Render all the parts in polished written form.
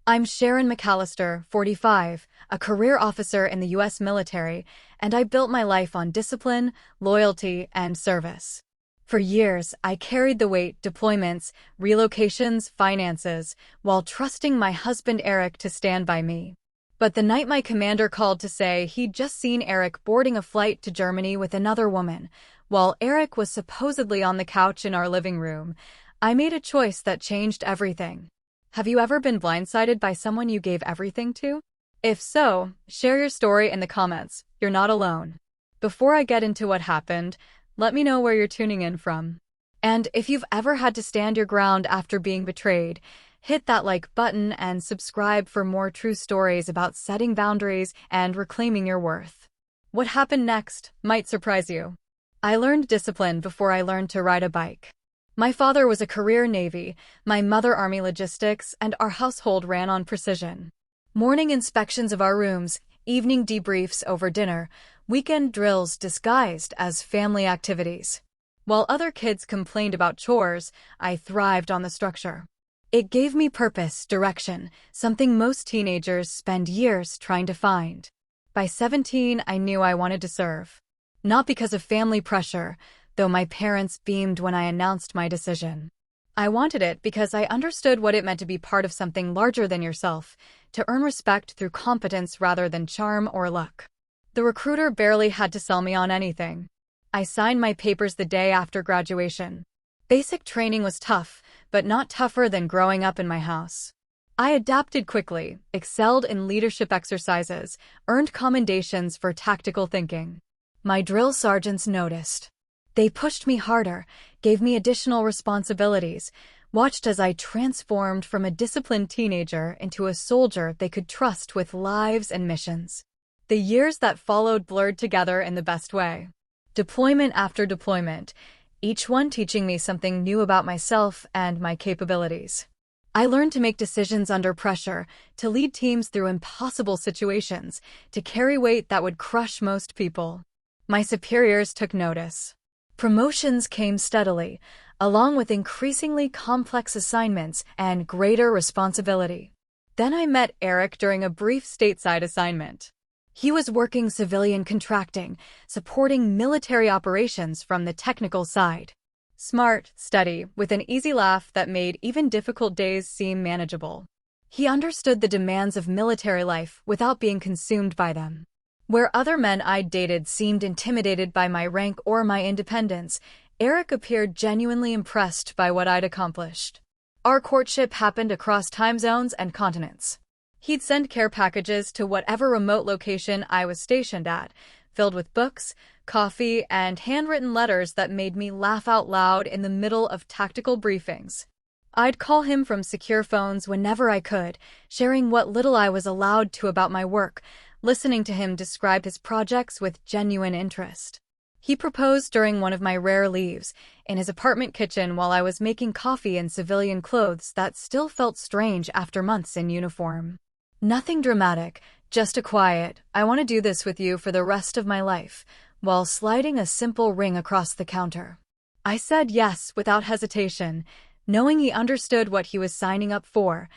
I'm Sharon McAllister, 45, a career officer in the U.S. military, and I built my life on discipline, loyalty, and service. For years, I carried the weight, deployments, relocations, finances, while trusting my husband Eric to stand by me. But the night my commander called to say he'd just seen Eric boarding a flight to Germany with another woman, while Eric was supposedly on the couch in our living room, I made a choice that changed everything. Have you ever been blindsided by someone you gave everything to? If so, share your story in the comments. You're not alone. Before I get into what happened, let me know where you're tuning in from. And if you've ever had to stand your ground after being betrayed, hit that like button and subscribe for more true stories about setting boundaries and reclaiming your worth. What happened next might surprise you. I learned discipline before I learned to ride a bike. My father was a career Navy, my mother Army logistics, and our household ran on precision. Morning inspections of our rooms, evening debriefs over dinner, weekend drills disguised as family activities. While other kids complained about chores, I thrived on the structure. It gave me purpose, direction, something most teenagers spend years trying to find. By 17, I knew I wanted to serve. Not because of family pressure, though my parents beamed when I announced my decision. I wanted it because I understood what it meant to be part of something larger than yourself, to earn respect through competence rather than charm or luck. The recruiter barely had to sell me on anything. I signed my papers the day after graduation. Basic training was tough, but not tougher than growing up in my house. I adapted quickly, excelled in leadership exercises, earned commendations for tactical thinking. My drill sergeants noticed. They pushed me harder, gave me additional responsibilities, watched as I transformed from a disciplined teenager into a soldier they could trust with lives and missions. The years that followed blurred together in the best way. Deployment after deployment, each one teaching me something new about myself and my capabilities. I learned to make decisions under pressure, to lead teams through impossible situations, to carry weight that would crush most people. My superiors took notice. Promotions came steadily, along with increasingly complex assignments and greater responsibility. Then I met Eric during a brief stateside assignment. He was working civilian contracting, supporting military operations from the technical side. Smart, steady, with an easy laugh that made even difficult days seem manageable. He understood the demands of military life without being consumed by them. Where other men I'd dated seemed intimidated by my rank or my independence, Eric appeared genuinely impressed by what I'd accomplished. Our courtship happened across time zones and continents. He'd send care packages to whatever remote location I was stationed at, filled with books, coffee, and handwritten letters that made me laugh out loud in the middle of tactical briefings. I'd call him from secure phones whenever I could, sharing what little I was allowed to about my work, listening to him describe his projects with genuine interest. He proposed during one of my rare leaves, in his apartment kitchen while I was making coffee in civilian clothes that still felt strange after months in uniform. Nothing dramatic, just a quiet, "I want to do this with you for the rest of my life," while sliding a simple ring across the counter. I said yes without hesitation, knowing he understood what he was signing up for,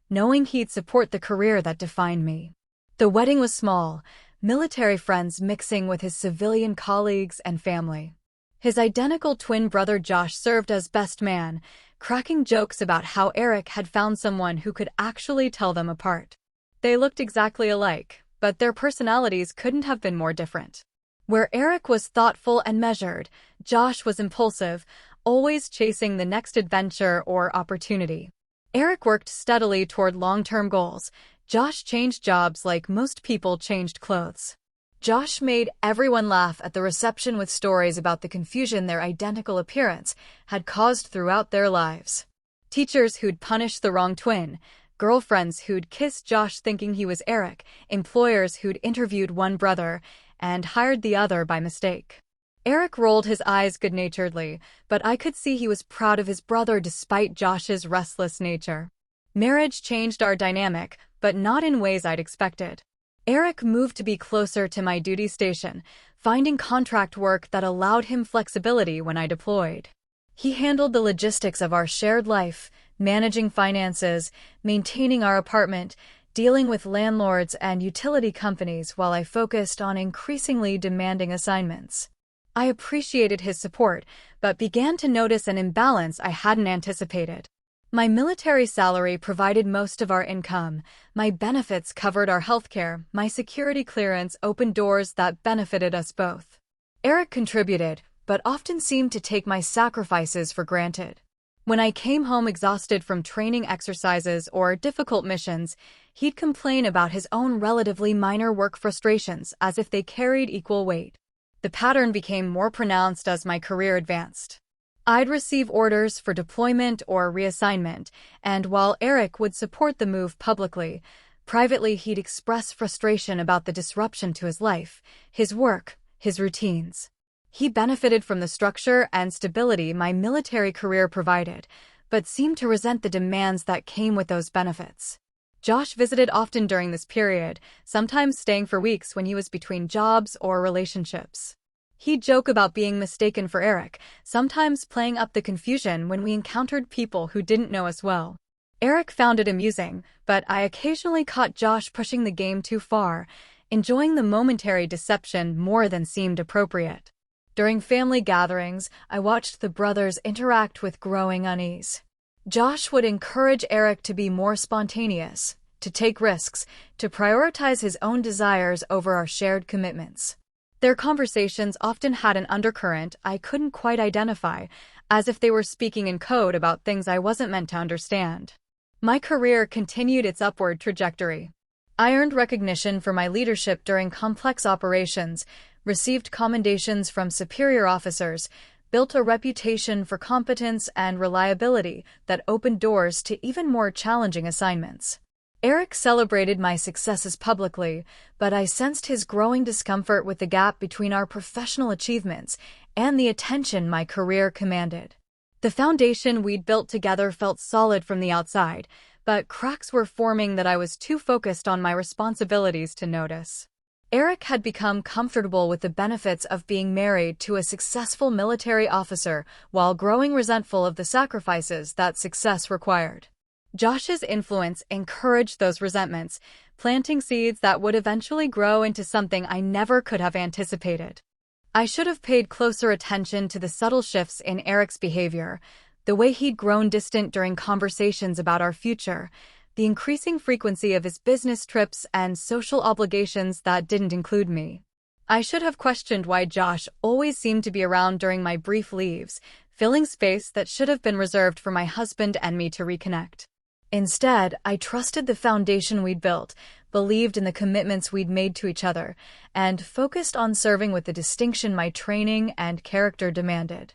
knowing he'd support the career that defined me. The wedding was small, military friends mixing with his civilian colleagues and family. His identical twin brother Josh served as best man, cracking jokes about how Eric had found someone who could actually tell them apart. They looked exactly alike, but their personalities couldn't have been more different. Where Eric was thoughtful and measured, Josh was impulsive, always chasing the next adventure or opportunity. Eric worked steadily toward long-term goals. Josh changed jobs like most people changed clothes. Josh made everyone laugh at the reception with stories about the confusion their identical appearance had caused throughout their lives. Teachers who'd punished the wrong twin, girlfriends who'd kissed Josh thinking he was Eric, employers who'd interviewed one brother and hired the other by mistake. Eric rolled his eyes good-naturedly, but I could see he was proud of his brother despite Josh's restless nature. Marriage changed our dynamic, but not in ways I'd expected. Eric moved to be closer to my duty station, finding contract work that allowed him flexibility when I deployed. He handled the logistics of our shared life, managing finances, maintaining our apartment, dealing with landlords and utility companies while I focused on increasingly demanding assignments. I appreciated his support, but began to notice an imbalance I hadn't anticipated. My military salary provided most of our income, my benefits covered our healthcare, my security clearance opened doors that benefited us both. Eric contributed, but often seemed to take my sacrifices for granted. When I came home exhausted from training exercises or difficult missions, he'd complain about his own relatively minor work frustrations as if they carried equal weight. The pattern became more pronounced as my career advanced. I'd receive orders for deployment or reassignment, and while Eric would support the move publicly, privately he'd express frustration about the disruption to his life, his work, his routines. He benefited from the structure and stability my military career provided, but seemed to resent the demands that came with those benefits. Josh visited often during this period, sometimes staying for weeks when he was between jobs or relationships. He'd joke about being mistaken for Eric, sometimes playing up the confusion when we encountered people who didn't know us well. Eric found it amusing, but I occasionally caught Josh pushing the game too far, enjoying the momentary deception more than seemed appropriate. During family gatherings, I watched the brothers interact with growing unease. Josh would encourage Eric to be more spontaneous, to take risks, to prioritize his own desires over our shared commitments. Their conversations often had an undercurrent I couldn't quite identify, as if they were speaking in code about things I wasn't meant to understand. My career continued its upward trajectory. I earned recognition for my leadership during complex operations, received commendations from superior officers, built a reputation for competence and reliability that opened doors to even more challenging assignments. Eric celebrated my successes publicly, but I sensed his growing discomfort with the gap between our professional achievements and the attention my career commanded. The foundation we'd built together felt solid from the outside, but cracks were forming that I was too focused on my responsibilities to notice. Eric had become comfortable with the benefits of being married to a successful military officer while growing resentful of the sacrifices that success required. Josh's influence encouraged those resentments, planting seeds that would eventually grow into something I never could have anticipated. I should have paid closer attention to the subtle shifts in Eric's behavior, the way he'd grown distant during conversations about our future, the increasing frequency of his business trips and social obligations that didn't include me. I should have questioned why Josh always seemed to be around during my brief leaves, filling space that should have been reserved for my husband and me to reconnect. Instead, I trusted the foundation we'd built, believed in the commitments we'd made to each other, and focused on serving with the distinction my training and character demanded.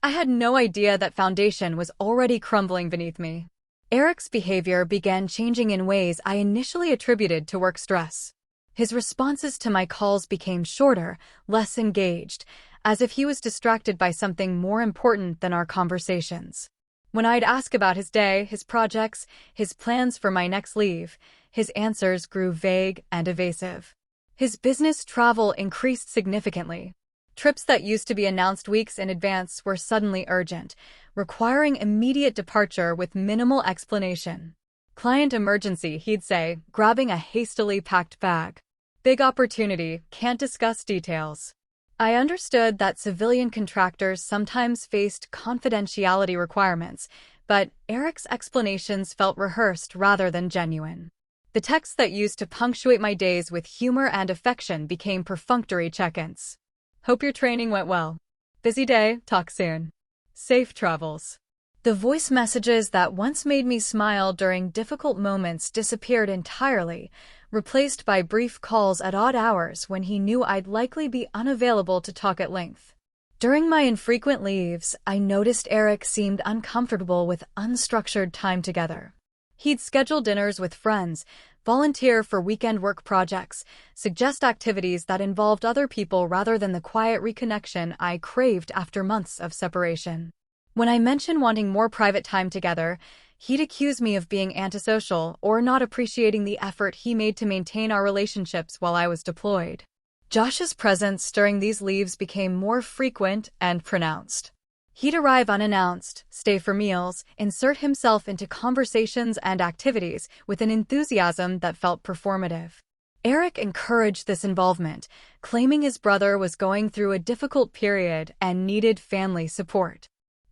I had no idea that foundation was already crumbling beneath me. Eric's behavior began changing in ways I initially attributed to work stress. His responses to my calls became shorter, less engaged, as if he was distracted by something more important than our conversations. When I'd ask about his day, his projects, his plans for my next leave, his answers grew vague and evasive. His business travel increased significantly. Trips that used to be announced weeks in advance were suddenly urgent, requiring immediate departure with minimal explanation. Client emergency, he'd say, grabbing a hastily packed bag. Big opportunity, can't discuss details. I understood that civilian contractors sometimes faced confidentiality requirements, but Eric's explanations felt rehearsed rather than genuine. The texts that used to punctuate my days with humor and affection became perfunctory check-ins. Hope your training went well. Busy day, talk soon. Safe travels. The voice messages that once made me smile during difficult moments disappeared entirely, replaced by brief calls at odd hours when he knew I'd likely be unavailable to talk at length. During my infrequent leaves, I noticed Eric seemed uncomfortable with unstructured time together. He'd schedule dinners with friends, volunteer for weekend work projects, suggest activities that involved other people rather than the quiet reconnection I craved after months of separation. When I mentioned wanting more private time together, he'd accuse me of being antisocial or not appreciating the effort he made to maintain our relationships while I was deployed. Josh's presence during these leaves became more frequent and pronounced. He'd arrive unannounced, stay for meals, insert himself into conversations and activities with an enthusiasm that felt performative. Eric encouraged this involvement, claiming his brother was going through a difficult period and needed family support.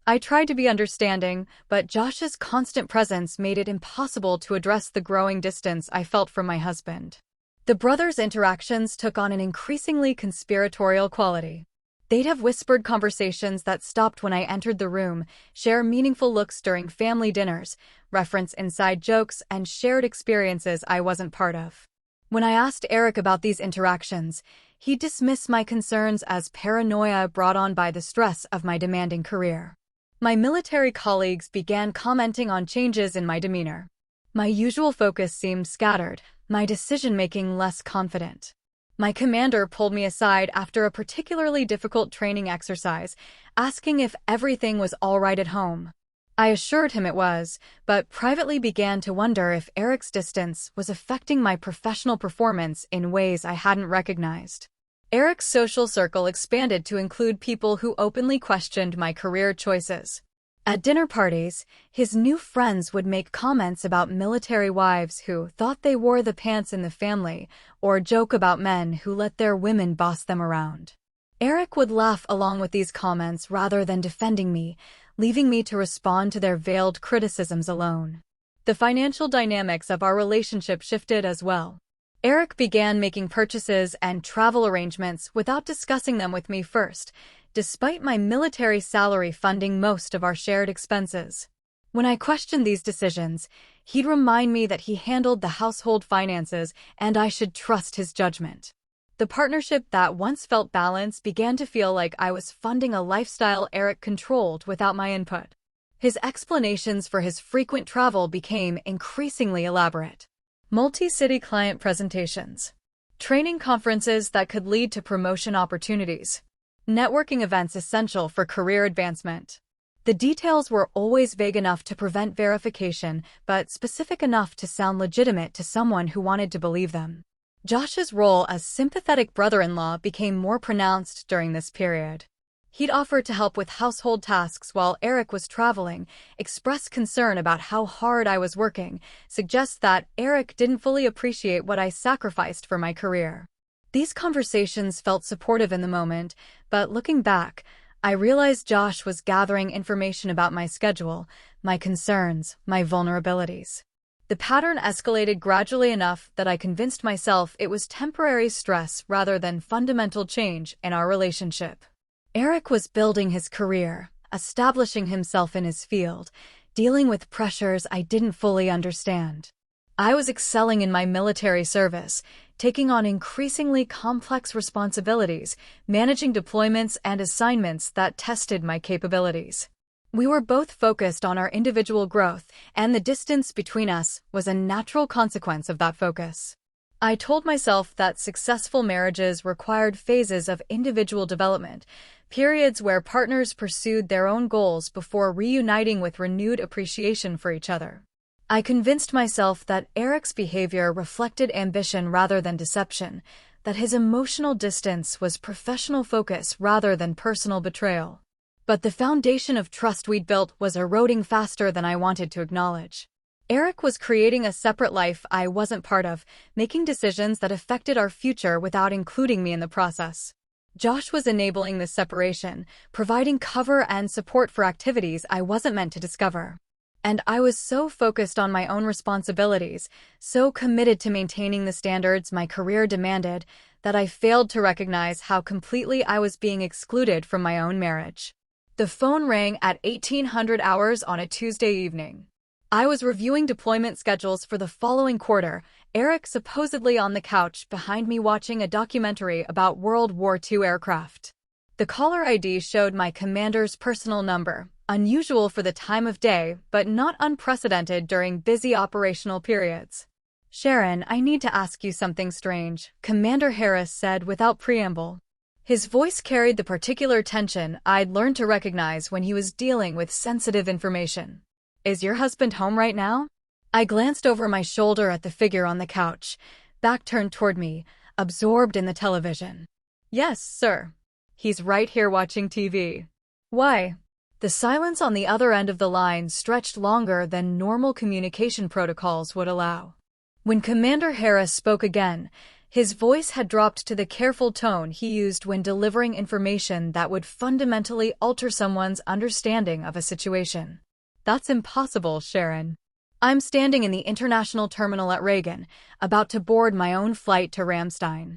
I tried to be understanding, but Josh's constant presence made it impossible to address the growing distance I felt from my husband. The brothers' interactions took on an increasingly conspiratorial quality. They'd have whispered conversations that stopped when I entered the room, share meaningful looks during family dinners, reference inside jokes, and shared experiences I wasn't part of. When I asked Eric about these interactions, he dismissed my concerns as paranoia brought on by the stress of my demanding career. My military colleagues began commenting on changes in my demeanor. My usual focus seemed scattered, my decision-making less confident. My commander pulled me aside after a particularly difficult training exercise, asking if everything was all right at home. I assured him it was, but privately began to wonder if Eric's distance was affecting my professional performance in ways I hadn't recognized. Eric's social circle expanded to include people who openly questioned my career choices. At dinner parties, his new friends would make comments about military wives who thought they wore the pants in the family, or joke about men who let their women boss them around. Eric would laugh along with these comments rather than defending me, leaving me to respond to their veiled criticisms alone. The financial dynamics of our relationship shifted as well. Eric began making purchases and travel arrangements without discussing them with me first, despite my military salary funding most of our shared expenses. When I questioned these decisions, he'd remind me that he handled the household finances and I should trust his judgment. The partnership that once felt balanced began to feel like I was funding a lifestyle Eric controlled without my input. His explanations for his frequent travel became increasingly elaborate. Multi-city client presentations, training conferences that could lead to promotion opportunities, networking events essential for career advancement. The details were always vague enough to prevent verification, but specific enough to sound legitimate to someone who wanted to believe them. Josh's role as sympathetic brother-in-law became more pronounced during this period. He'd offer to help with household tasks while Eric was traveling, express concern about how hard I was working, suggest that Eric didn't fully appreciate what I sacrificed for my career. These conversations felt supportive in the moment, but looking back, I realized Josh was gathering information about my schedule, my concerns, my vulnerabilities. The pattern escalated gradually enough that I convinced myself it was temporary stress rather than fundamental change in our relationship. Eric was building his career, establishing himself in his field, dealing with pressures I didn't fully understand. I was excelling in my military service, taking on increasingly complex responsibilities, managing deployments and assignments that tested my capabilities. We were both focused on our individual growth, and the distance between us was a natural consequence of that focus. I told myself that successful marriages required phases of individual development, periods where partners pursued their own goals before reuniting with renewed appreciation for each other. I convinced myself that Eric's behavior reflected ambition rather than deception, that his emotional distance was professional focus rather than personal betrayal. But the foundation of trust we'd built was eroding faster than I wanted to acknowledge. Eric was creating a separate life I wasn't part of, making decisions that affected our future without including me in the process. Josh was enabling this separation, providing cover and support for activities I wasn't meant to discover. And I was so focused on my own responsibilities, so committed to maintaining the standards my career demanded, that I failed to recognize how completely I was being excluded from my own marriage. The phone rang at 1800 hours on a Tuesday evening. I was reviewing deployment schedules for the following quarter, Eric supposedly on the couch behind me watching a documentary about World War II aircraft. The caller ID showed my commander's personal number, unusual for the time of day, but not unprecedented during busy operational periods. "Sharon, I need to ask you something strange," Commander Harris said without preamble. His voice carried the particular tension I'd learned to recognize when he was dealing with sensitive information. "Is your husband home right now?" I glanced over my shoulder at the figure on the couch, back turned toward me, absorbed in the television. "Yes, sir. He's right here watching TV." "Why?" The silence on the other end of the line stretched longer than normal communication protocols would allow. When Commander Harris spoke again, his voice had dropped to the careful tone he used when delivering information that would fundamentally alter someone's understanding of a situation. "That's impossible, Sharon. I'm standing in the international terminal at Reagan, about to board my own flight to Ramstein.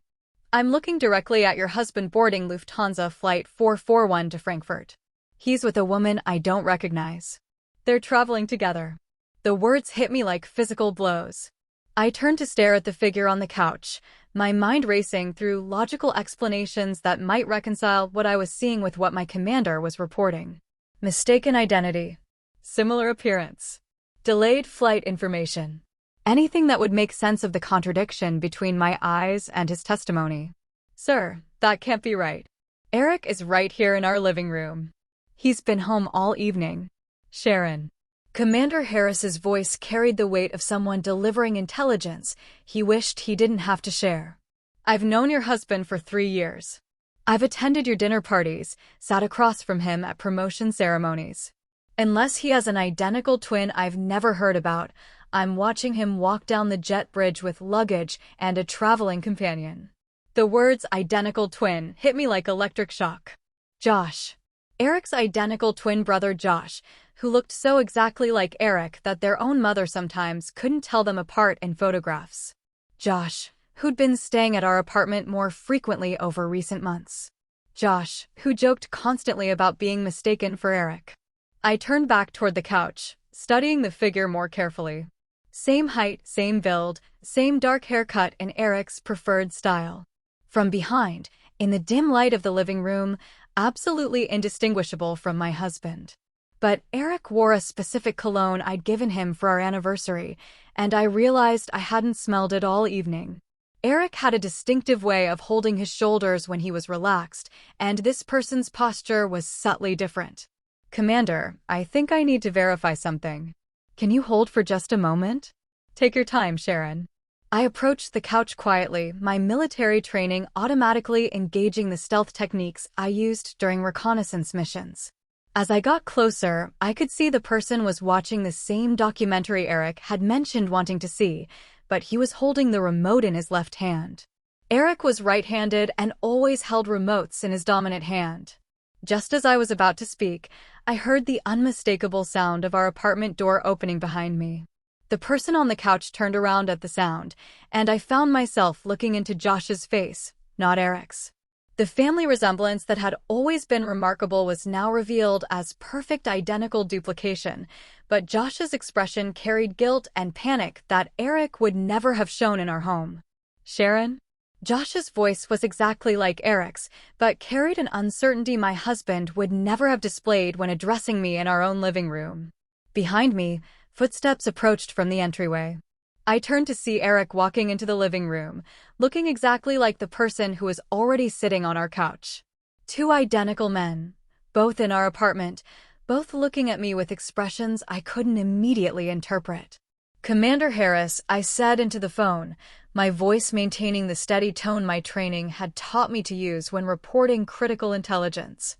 I'm looking directly at your husband boarding Lufthansa Flight 441 to Frankfurt. He's with a woman I don't recognize. They're traveling together." The words hit me like physical blows. I turned to stare at the figure on the couch, my mind racing through logical explanations that might reconcile what I was seeing with what my commander was reporting. Mistaken identity. Similar appearance. Delayed flight information. Anything that would make sense of the contradiction between my eyes and his testimony. "Sir, that can't be right. Eric is right here in our living room. He's been home all evening. Sharon." Commander Harris's voice carried the weight of someone delivering intelligence he wished he didn't have to share. "I've known your husband for 3 years. I've attended your dinner parties, sat across from him at promotion ceremonies. Unless he has an identical twin I've never heard about, I'm watching him walk down the jet bridge with luggage and a traveling companion." The words identical twin hit me like electric shock. Josh. Eric's identical twin brother Josh, who looked so exactly like Eric that their own mother sometimes couldn't tell them apart in photographs. Josh, who'd been staying at our apartment more frequently over recent months. Josh, who joked constantly about being mistaken for Eric. I turned back toward the couch, studying the figure more carefully. Same height, same build, same dark haircut in Eric's preferred style. From behind, in the dim light of the living room, absolutely indistinguishable from my husband. But Eric wore a specific cologne I'd given him for our anniversary, and I realized I hadn't smelled it all evening. Eric had a distinctive way of holding his shoulders when he was relaxed, and this person's posture was subtly different. "Commander, I think I need to verify something. Can you hold for just a moment?" "Take your time, Sharon." I approached the couch quietly, my military training automatically engaging the stealth techniques I used during reconnaissance missions. As I got closer, I could see the person was watching the same documentary Eric had mentioned wanting to see, but he was holding the remote in his left hand. Eric was right-handed and always held remotes in his dominant hand. Just as I was about to speak, I heard the unmistakable sound of our apartment door opening behind me. The person on the couch turned around at the sound, and I found myself looking into Josh's face, not Eric's. The family resemblance that had always been remarkable was now revealed as perfect identical duplication, but Josh's expression carried guilt and panic that Eric would never have shown in our home. "Sharon?" Josh's voice was exactly like Eric's, but carried an uncertainty my husband would never have displayed when addressing me in our own living room. Behind me, footsteps approached from the entryway. I turned to see Eric walking into the living room, looking exactly like the person who was already sitting on our couch. 2 identical men, both in our apartment, both looking at me with expressions I couldn't immediately interpret. "Commander Harris," I said into the phone, my voice maintaining the steady tone my training had taught me to use when reporting critical intelligence.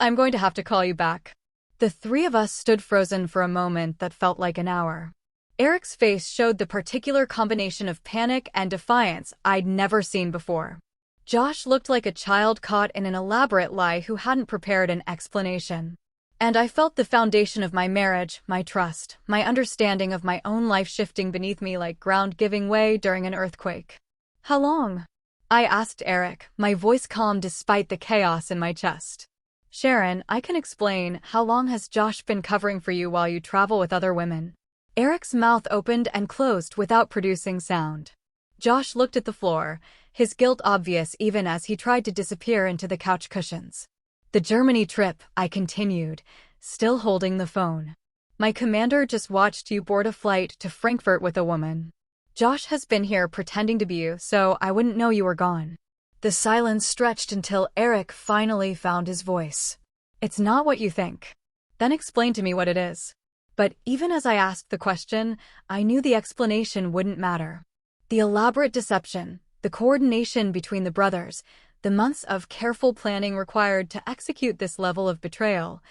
"I'm going to have to call you back." The 3 of us stood frozen for a moment that felt like an hour. Eric's face showed the particular combination of panic and defiance I'd never seen before. Josh looked like a child caught in an elaborate lie who hadn't prepared an explanation. And I felt the foundation of my marriage, my trust, my understanding of my own life shifting beneath me like ground giving way during an earthquake. "How long?" I asked Eric, my voice calm despite the chaos in my chest. "Sharon, I can explain. How long has Josh been covering for you while you travel with other women?" Eric's mouth opened and closed without producing sound. Josh looked at the floor, his guilt obvious even as he tried to disappear into the couch cushions. "The Germany trip," I continued, still holding the phone. "My commander just watched you board a flight to Frankfurt with a woman. Josh has been here pretending to be you, so I wouldn't know you were gone." The silence stretched until Eric finally found his voice. "It's not what you think." "Then explain to me what it is." But even as I asked the question, I knew the explanation wouldn't matter. The elaborate deception, the coordination between the brothers, the months of careful planning required to execute this level of betrayal,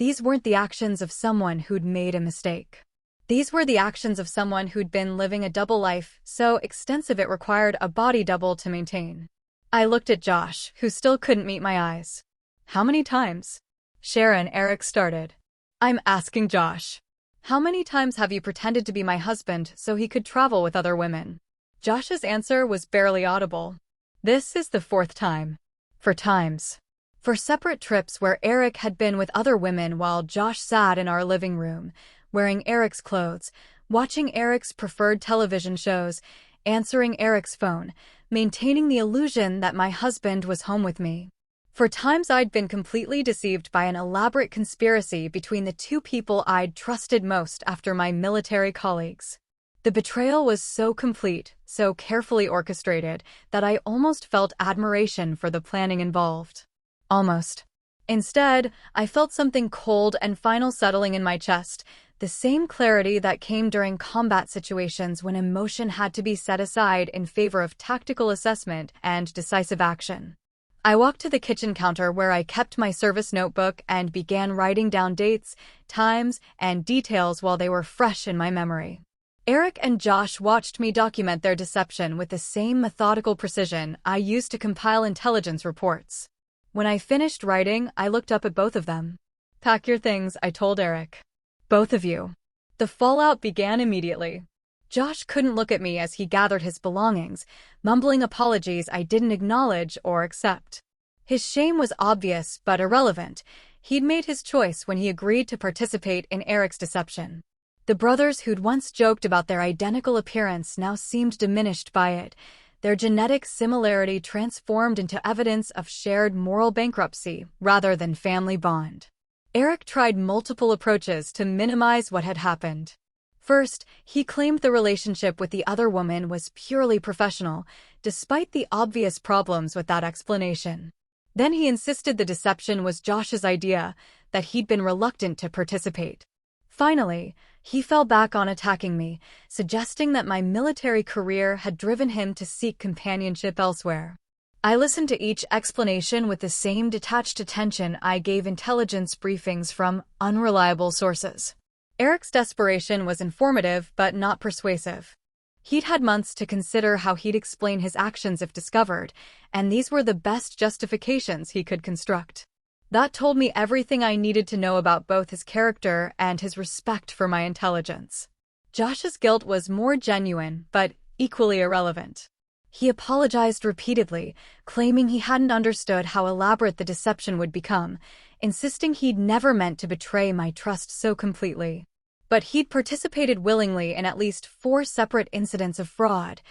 These weren't the actions of someone who'd made a mistake. These were the actions of someone who'd been living a double life, so extensive it required a body double to maintain. I looked at Josh, who still couldn't meet my eyes. How many times? Sharon, Eric started. I'm asking Josh. How many times have you pretended to be my husband so he could travel with other women? Josh's answer was barely audible. This is the 4th time. 4 times. For separate trips where Eric had been with other women while Josh sat in our living room, wearing Eric's clothes, watching Eric's preferred television shows, answering Eric's phone, maintaining the illusion that my husband was home with me. For times I'd been completely deceived by an elaborate conspiracy between the 2 people I'd trusted most after my military colleagues. The betrayal was so complete, so carefully orchestrated, that I almost felt admiration for the planning involved. Almost. Instead, I felt something cold and final settling in my chest, the same clarity that came during combat situations when emotion had to be set aside in favor of tactical assessment and decisive action. I walked to the kitchen counter where I kept my service notebook and began writing down dates, times, and details while they were fresh in my memory. Eric and Josh watched me document their deception with the same methodical precision I used to compile intelligence reports. When I finished writing, I looked up at both of them. Pack your things, I told Eric. Both of you. The fallout began immediately. Josh couldn't look at me as he gathered his belongings, mumbling apologies I didn't acknowledge or accept. His shame was obvious but irrelevant. He'd made his choice when he agreed to participate in Eric's deception. The brothers who'd once joked about their identical appearance now seemed diminished by it, their genetic similarity transformed into evidence of shared moral bankruptcy rather than family bond. Eric tried multiple approaches to minimize what had happened. First, he claimed the relationship with the other woman was purely professional, despite the obvious problems with that explanation. Then he insisted the deception was Josh's idea, that he'd been reluctant to participate. Finally, he fell back on attacking me, suggesting that my military career had driven him to seek companionship elsewhere. I listened to each explanation with the same detached attention I gave intelligence briefings from unreliable sources. Eric's desperation was informative but not persuasive. He'd had months to consider how he'd explain his actions if discovered, and these were the best justifications he could construct. That told me everything I needed to know about both his character and his respect for my intelligence. Josh's guilt was more genuine, but equally irrelevant. He apologized repeatedly, claiming he hadn't understood how elaborate the deception would become, insisting he'd never meant to betray my trust so completely. But he'd participated willingly in at least 4 separate incidents of fraud,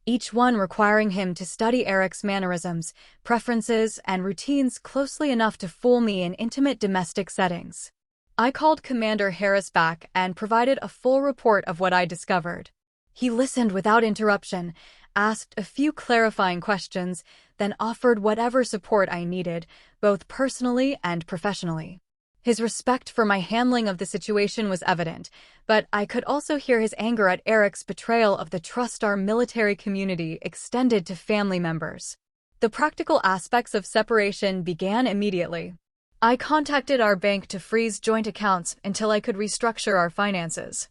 each one requiring him to study Eric's mannerisms, preferences, and routines closely enough to fool me in intimate domestic settings. I called Commander Harris back and provided a full report of what I discovered. He listened without interruption, asked a few clarifying questions, then offered whatever support I needed, both personally and professionally. His respect for my handling of the situation was evident, but I could also hear his anger at Eric's betrayal of the trust our military community extended to family members. The practical aspects of separation began immediately. I contacted our bank to freeze joint accounts until I could restructure our finances.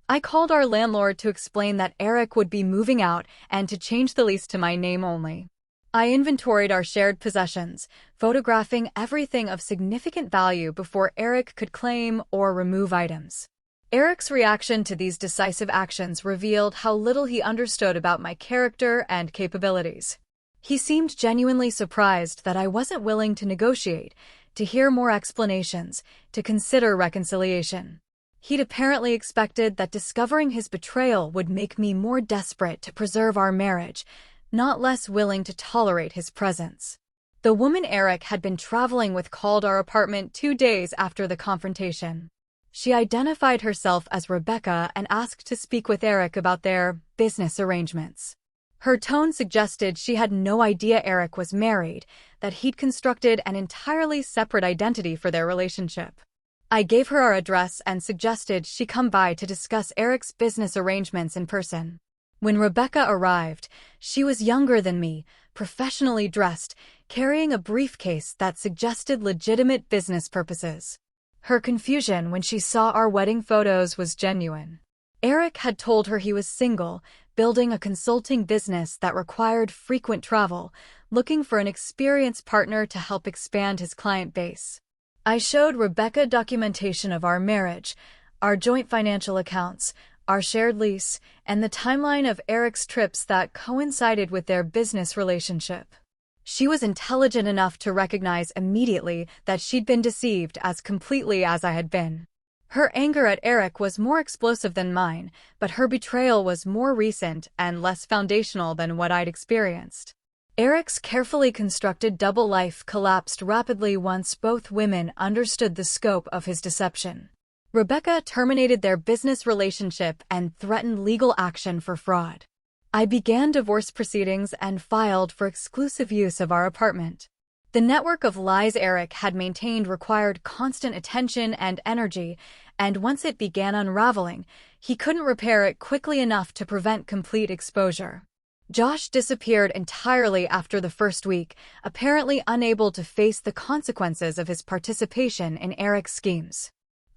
I called our landlord to explain that Eric would be moving out and to change the lease to my name only. I inventoried our shared possessions, photographing everything of significant value before Eric could claim or remove items. Eric's reaction to these decisive actions revealed how little he understood about my character and capabilities. He seemed genuinely surprised that I wasn't willing to negotiate, to hear more explanations, to consider reconciliation. He'd apparently expected that discovering his betrayal would make me more desperate to preserve our marriage, not less willing to tolerate his presence. The woman Eric had been traveling with called our apartment 2 days after the confrontation. She identified herself as Rebecca and asked to speak with Eric about their business arrangements. Her tone suggested she had no idea Eric was married, that he'd constructed an entirely separate identity for their relationship. I gave her our address and suggested she come by to discuss Eric's business arrangements in person. When Rebecca arrived, she was younger than me, professionally dressed, carrying a briefcase that suggested legitimate business purposes. Her confusion when she saw our wedding photos was genuine. Eric had told her he was single, building a consulting business that required frequent travel, looking for an experienced partner to help expand his client base. I showed Rebecca documentation of our marriage, our joint financial accounts, our shared lease, and the timeline of Eric's trips that coincided with their business relationship. She was intelligent enough to recognize immediately that she'd been deceived as completely as I had been. Her anger at Eric was more explosive than mine, but her betrayal was more recent and less foundational than what I'd experienced. Eric's carefully constructed double life collapsed rapidly once both women understood the scope of his deception. Rebecca terminated their business relationship and threatened legal action for fraud. I began divorce proceedings and filed for exclusive use of our apartment. The network of lies Eric had maintained required constant attention and energy, and once it began unraveling, he couldn't repair it quickly enough to prevent complete exposure. Josh disappeared entirely after the first week, apparently unable to face the consequences of his participation in Eric's schemes.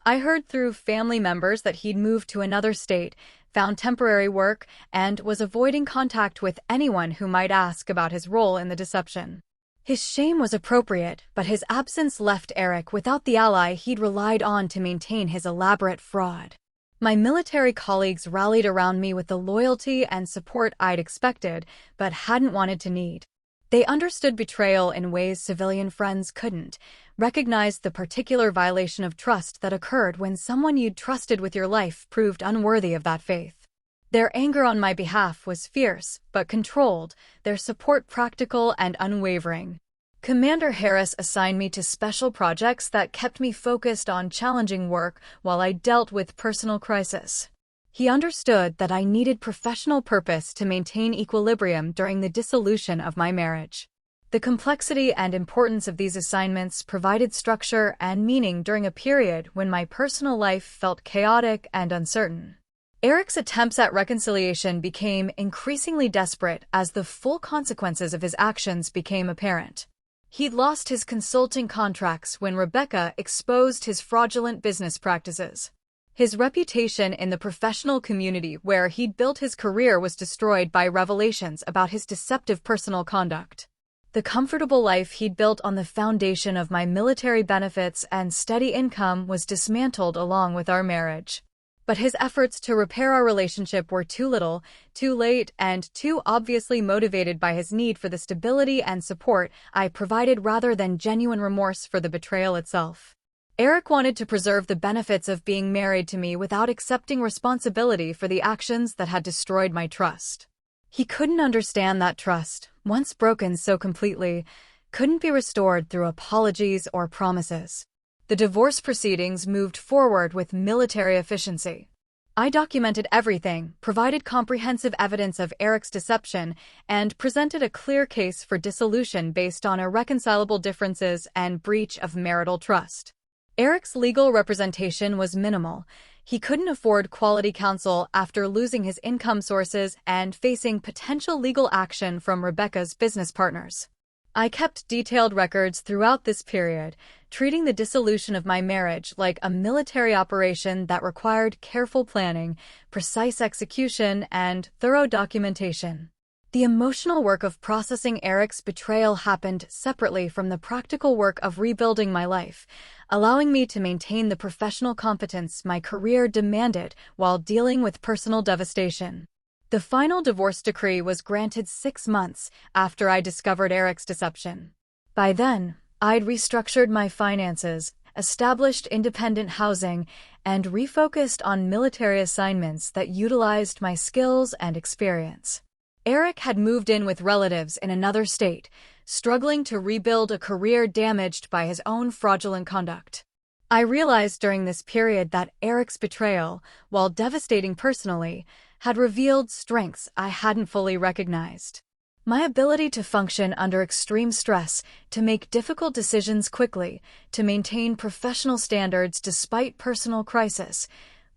I heard through family members that he'd moved to another state, found temporary work, and was avoiding contact with anyone who might ask about his role in the deception. His shame was appropriate, but his absence left Eric without the ally he'd relied on to maintain his elaborate fraud. My military colleagues rallied around me with the loyalty and support I'd expected, but hadn't wanted to need. They understood betrayal in ways civilian friends couldn't, recognized the particular violation of trust that occurred when someone you'd trusted with your life proved unworthy of that faith. Their anger on my behalf was fierce, but controlled, their support practical and unwavering. Commander Harris assigned me to special projects that kept me focused on challenging work while I dealt with personal crisis. He understood that I needed professional purpose to maintain equilibrium during the dissolution of my marriage. The complexity and importance of these assignments provided structure and meaning during a period when my personal life felt chaotic and uncertain. Eric's attempts at reconciliation became increasingly desperate as the full consequences of his actions became apparent. He'd lost his consulting contracts when Rebecca exposed his fraudulent business practices. His reputation in the professional community where he'd built his career was destroyed by revelations about his deceptive personal conduct. The comfortable life he'd built on the foundation of my military benefits and steady income was dismantled along with our marriage. But his efforts to repair our relationship were too little, too late, and too obviously motivated by his need for the stability and support I provided rather than genuine remorse for the betrayal itself. Eric wanted to preserve the benefits of being married to me without accepting responsibility for the actions that had destroyed my trust. He couldn't understand that trust, once broken so completely, couldn't be restored through apologies or promises. The divorce proceedings moved forward with military efficiency. I documented everything, provided comprehensive evidence of Eric's deception, and presented a clear case for dissolution based on irreconcilable differences and breach of marital trust. Eric's legal representation was minimal. He couldn't afford quality counsel after losing his income sources and facing potential legal action from Rebecca's business partners. I kept detailed records throughout this period, treating the dissolution of my marriage like a military operation that required careful planning, precise execution, and thorough documentation. The emotional work of processing Eric's betrayal happened separately from the practical work of rebuilding my life, allowing me to maintain the professional competence my career demanded while dealing with personal devastation. The final divorce decree was granted 6 months after I discovered Eric's deception. By then, I'd restructured my finances, established independent housing, and refocused on military assignments that utilized my skills and experience. Eric had moved in with relatives in another state, struggling to rebuild a career damaged by his own fraudulent conduct. I realized during this period that Eric's betrayal, while devastating personally, had revealed strengths I hadn't fully recognized. My ability to function under extreme stress, to make difficult decisions quickly, to maintain professional standards despite personal crisis,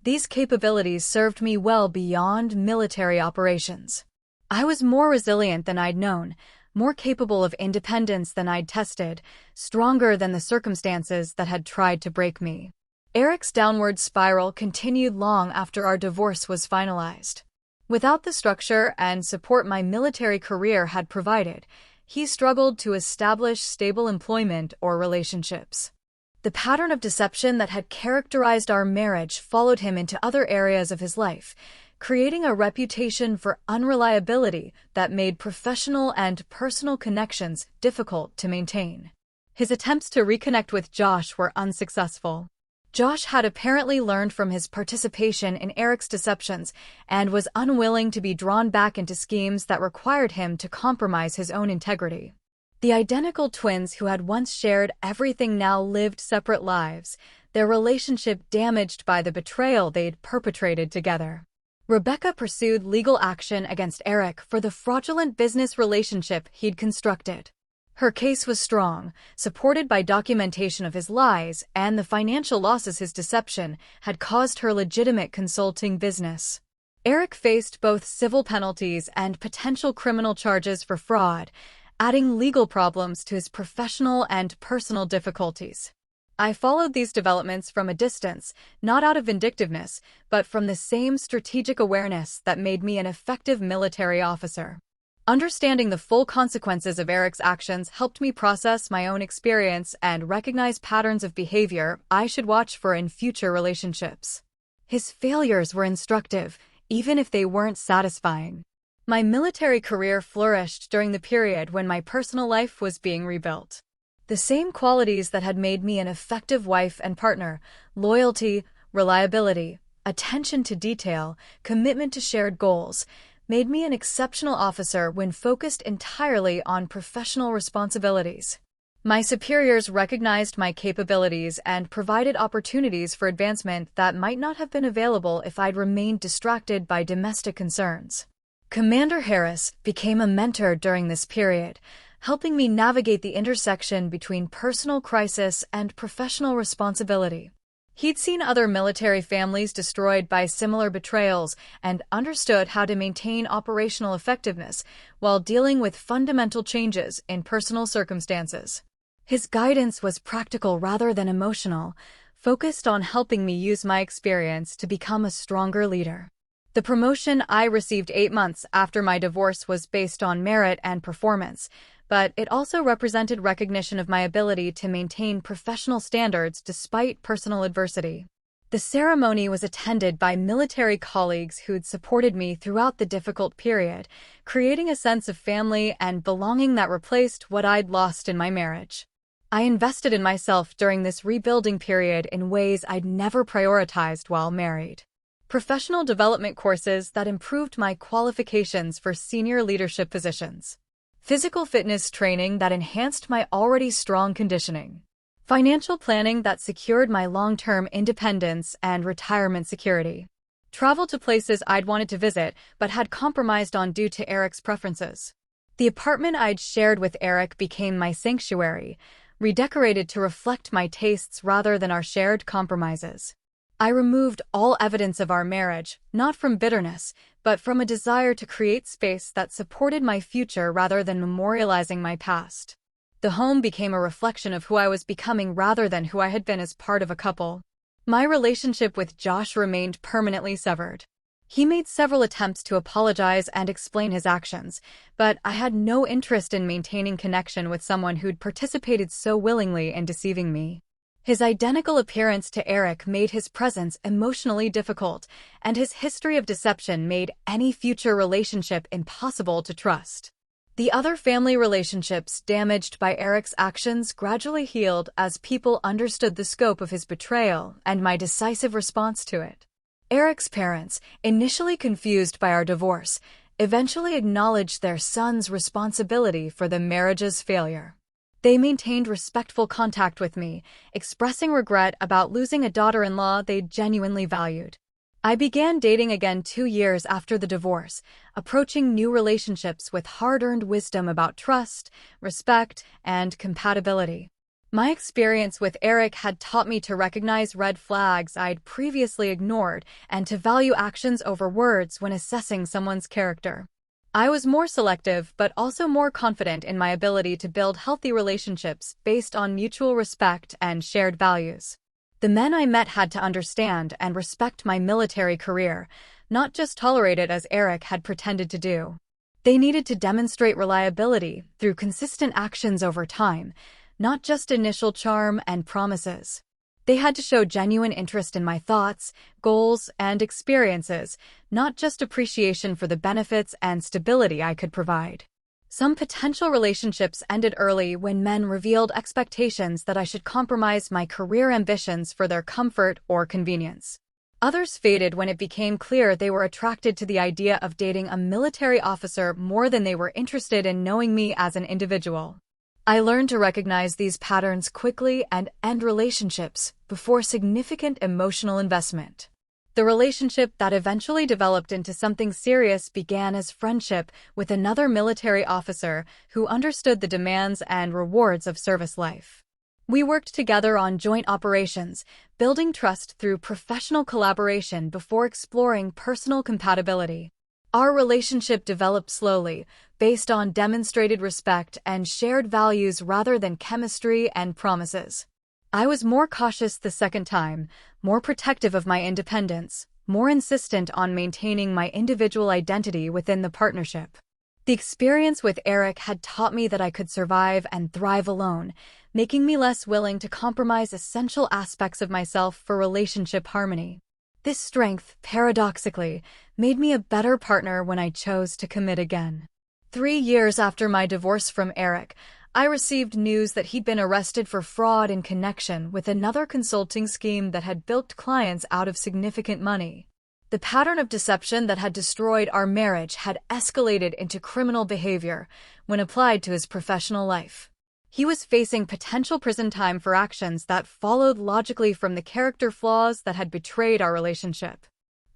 these capabilities served me well beyond military operations. I was more resilient than I'd known, more capable of independence than I'd tested, stronger than the circumstances that had tried to break me. Eric's downward spiral continued long after our divorce was finalized. Without the structure and support my military career had provided, he struggled to establish stable employment or relationships. The pattern of deception that had characterized our marriage followed him into other areas of his life, creating a reputation for unreliability that made professional and personal connections difficult to maintain. His attempts to reconnect with Josh were unsuccessful. Josh had apparently learned from his participation in Eric's deceptions and was unwilling to be drawn back into schemes that required him to compromise his own integrity. The identical twins who had once shared everything now lived separate lives, their relationship damaged by the betrayal they'd perpetrated together. Rebecca pursued legal action against Eric for the fraudulent business relationship he'd constructed. Her case was strong, supported by documentation of his lies and the financial losses his deception had caused her legitimate consulting business. Eric faced both civil penalties and potential criminal charges for fraud, adding legal problems to his professional and personal difficulties. I followed these developments from a distance, not out of vindictiveness, but from the same strategic awareness that made me an effective military officer. Understanding the full consequences of Eric's actions helped me process my own experience and recognize patterns of behavior I should watch for in future relationships. His failures were instructive, even if they weren't satisfying. My military career flourished during the period when my personal life was being rebuilt. The same qualities that had made me an effective wife and partner, loyalty, reliability, attention to detail, commitment to shared goals, made me an exceptional officer when focused entirely on professional responsibilities. My superiors recognized my capabilities and provided opportunities for advancement that might not have been available if I'd remained distracted by domestic concerns. Commander Harris became a mentor during this period, helping me navigate the intersection between personal crisis and professional responsibility. He'd seen other military families destroyed by similar betrayals and understood how to maintain operational effectiveness while dealing with fundamental changes in personal circumstances. His guidance was practical rather than emotional, focused on helping me use my experience to become a stronger leader. The promotion I received 8 months after my divorce was based on merit and performance, but it also represented recognition of my ability to maintain professional standards despite personal adversity. The ceremony was attended by military colleagues who'd supported me throughout the difficult period, creating a sense of family and belonging that replaced what I'd lost in my marriage. I invested in myself during this rebuilding period in ways I'd never prioritized while married. Professional development courses that improved my qualifications for senior leadership positions. Physical fitness training that enhanced my already strong conditioning. Financial planning that secured my long-term independence and retirement security. Travel to places I'd wanted to visit but had compromised on due to Eric's preferences. The apartment I'd shared with Eric became my sanctuary, redecorated to reflect my tastes rather than our shared compromises. I removed all evidence of our marriage, not from bitterness, but from a desire to create space that supported my future rather than memorializing my past. The home became a reflection of who I was becoming rather than who I had been as part of a couple. My relationship with Josh remained permanently severed. He made several attempts to apologize and explain his actions, but I had no interest in maintaining connection with someone who'd participated so willingly in deceiving me. His identical appearance to Eric made his presence emotionally difficult, and his history of deception made any future relationship impossible to trust. The other family relationships damaged by Eric's actions gradually healed as people understood the scope of his betrayal and my decisive response to it. Eric's parents, initially confused by our divorce, eventually acknowledged their son's responsibility for the marriage's failure. They maintained respectful contact with me, expressing regret about losing a daughter-in-law they genuinely valued. I began dating again 2 years after the divorce, approaching new relationships with hard-earned wisdom about trust, respect, and compatibility. My experience with Eric had taught me to recognize red flags I'd previously ignored and to value actions over words when assessing someone's character. I was more selective but also more confident in my ability to build healthy relationships based on mutual respect and shared values. The men I met had to understand and respect my military career, not just tolerate it as Eric had pretended to do. They needed to demonstrate reliability through consistent actions over time, not just initial charm and promises. They had to show genuine interest in my thoughts, goals, and experiences, not just appreciation for the benefits and stability I could provide. Some potential relationships ended early when men revealed expectations that I should compromise my career ambitions for their comfort or convenience. Others faded when it became clear they were attracted to the idea of dating a military officer more than they were interested in knowing me as an individual. I learned to recognize these patterns quickly and end relationships before significant emotional investment. The relationship that eventually developed into something serious began as friendship with another military officer who understood the demands and rewards of service life. We worked together on joint operations, building trust through professional collaboration before exploring personal compatibility. Our relationship developed slowly, based on demonstrated respect and shared values rather than chemistry and promises. I was more cautious the second time, more protective of my independence, more insistent on maintaining my individual identity within the partnership. The experience with Eric had taught me that I could survive and thrive alone, making me less willing to compromise essential aspects of myself for relationship harmony. This strength, paradoxically, made me a better partner when I chose to commit again. 3 years after my divorce from Eric, I received news that he'd been arrested for fraud in connection with another consulting scheme that had bilked clients out of significant money. The pattern of deception that had destroyed our marriage had escalated into criminal behavior when applied to his professional life. He was facing potential prison time for actions that followed logically from the character flaws that had betrayed our relationship.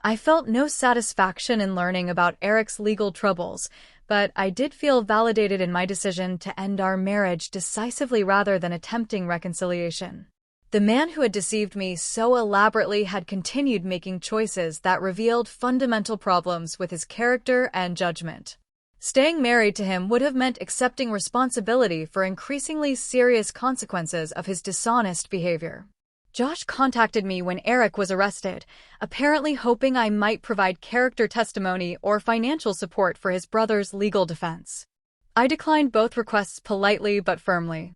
I felt no satisfaction in learning about Eric's legal troubles, but I did feel validated in my decision to end our marriage decisively rather than attempting reconciliation. The man who had deceived me so elaborately had continued making choices that revealed fundamental problems with his character and judgment. Staying married to him would have meant accepting responsibility for increasingly serious consequences of his dishonest behavior. Josh contacted me when Eric was arrested, apparently hoping I might provide character testimony or financial support for his brother's legal defense. I declined both requests politely but firmly.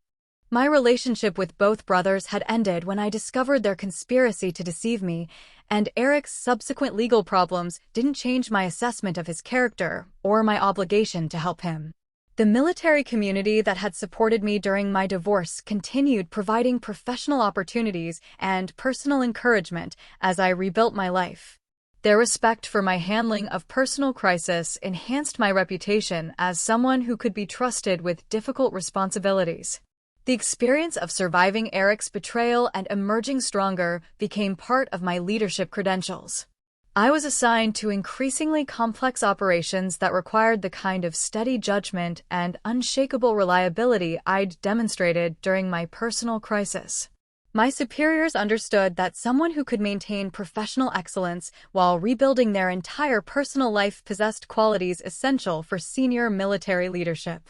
My relationship with both brothers had ended when I discovered their conspiracy to deceive me, and Eric's subsequent legal problems didn't change my assessment of his character or my obligation to help him. The military community that had supported me during my divorce continued providing professional opportunities and personal encouragement as I rebuilt my life. Their respect for my handling of personal crisis enhanced my reputation as someone who could be trusted with difficult responsibilities. The experience of surviving Eric's betrayal and emerging stronger became part of my leadership credentials. I was assigned to increasingly complex operations that required the kind of steady judgment and unshakable reliability I'd demonstrated during my personal crisis. My superiors understood that someone who could maintain professional excellence while rebuilding their entire personal life possessed qualities essential for senior military leadership.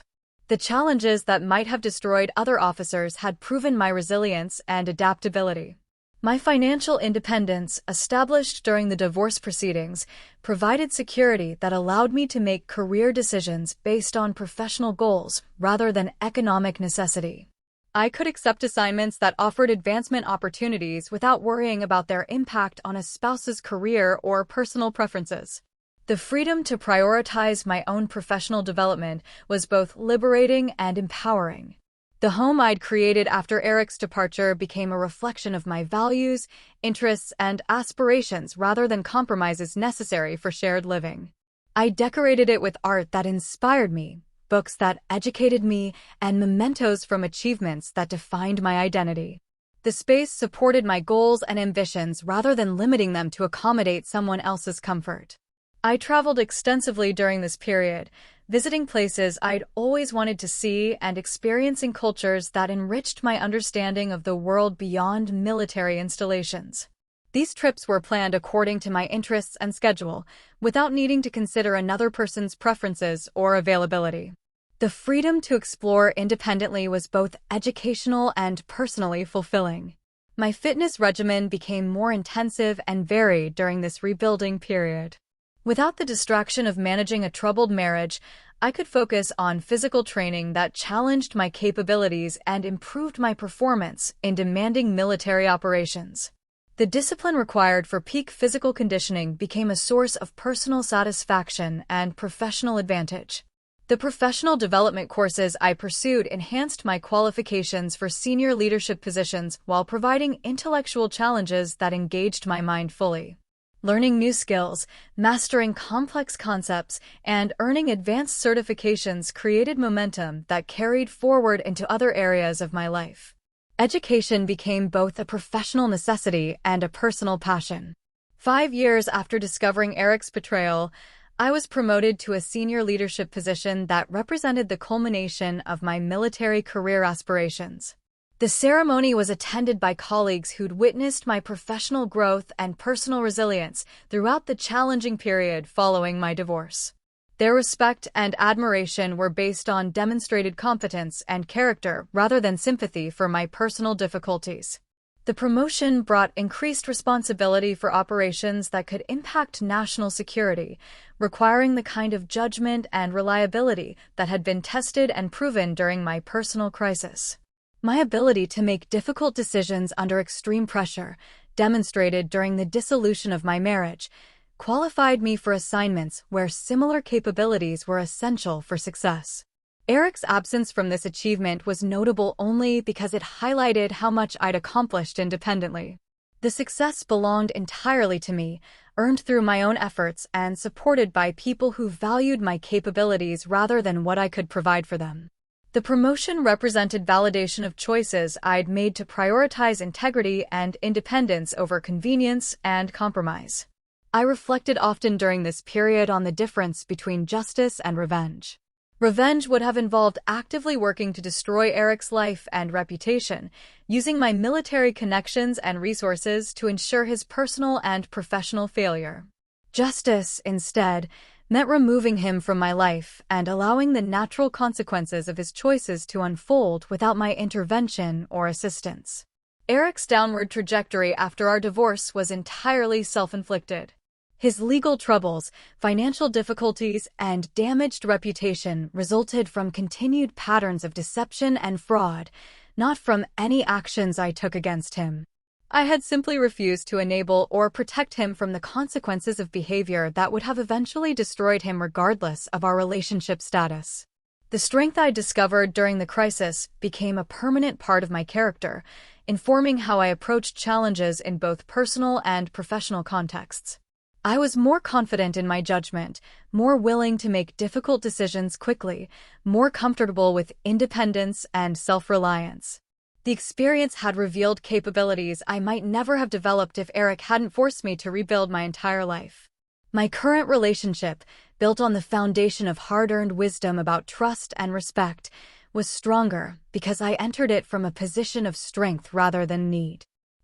The challenges that might have destroyed other officers had proven my resilience and adaptability. My financial independence, established during the divorce proceedings, provided security that allowed me to make career decisions based on professional goals rather than economic necessity. I could accept assignments that offered advancement opportunities without worrying about their impact on a spouse's career or personal preferences. The freedom to prioritize my own professional development was both liberating and empowering. The home I'd created after Eric's departure became a reflection of my values, interests, and aspirations rather than compromises necessary for shared living. I decorated it with art that inspired me, books that educated me, and mementos from achievements that defined my identity. The space supported my goals and ambitions rather than limiting them to accommodate someone else's comfort. I traveled extensively during this period, visiting places I'd always wanted to see and experiencing cultures that enriched my understanding of the world beyond military installations. These trips were planned according to my interests and schedule, without needing to consider another person's preferences or availability. The freedom to explore independently was both educational and personally fulfilling. My fitness regimen became more intensive and varied during this rebuilding period. Without the distraction of managing a troubled marriage, I could focus on physical training that challenged my capabilities and improved my performance in demanding military operations. The discipline required for peak physical conditioning became a source of personal satisfaction and professional advantage. The professional development courses I pursued enhanced my qualifications for senior leadership positions while providing intellectual challenges that engaged my mind fully. Learning new skills, mastering complex concepts, and earning advanced certifications created momentum that carried forward into other areas of my life. Education became both a professional necessity and a personal passion. 5 years after discovering Eric's betrayal, I was promoted to a senior leadership position that represented the culmination of my military career aspirations. The ceremony was attended by colleagues who'd witnessed my professional growth and personal resilience throughout the challenging period following my divorce. Their respect and admiration were based on demonstrated competence and character rather than sympathy for my personal difficulties. The promotion brought increased responsibility for operations that could impact national security, requiring the kind of judgment and reliability that had been tested and proven during my personal crisis. My ability to make difficult decisions under extreme pressure, demonstrated during the dissolution of my marriage, qualified me for assignments where similar capabilities were essential for success. Eric's absence from this achievement was notable only because it highlighted how much I'd accomplished independently. The success belonged entirely to me, earned through my own efforts and supported by people who valued my capabilities rather than what I could provide for them. The promotion represented validation of choices I'd made to prioritize integrity and independence over convenience and compromise. I reflected often during this period on the difference between justice and revenge. Revenge would have involved actively working to destroy Eric's life and reputation, using my military connections and resources to ensure his personal and professional failure. Justice, instead, meant removing him from my life and allowing the natural consequences of his choices to unfold without my intervention or assistance. Eric's downward trajectory after our divorce was entirely self-inflicted. His legal troubles, financial difficulties, and damaged reputation resulted from continued patterns of deception and fraud, not from any actions I took against him. I had simply refused to enable or protect him from the consequences of behavior that would have eventually destroyed him regardless of our relationship status. The strength I discovered during the crisis became a permanent part of my character, informing how I approached challenges in both personal and professional contexts. I was more confident in my judgment, more willing to make difficult decisions quickly, more comfortable with independence and self-reliance. The experience had revealed capabilities I might never have developed if Eric hadn't forced me to rebuild my entire life. My current relationship, built on the foundation of hard-earned wisdom about trust and respect, was stronger because I entered it from a position of strength rather than need.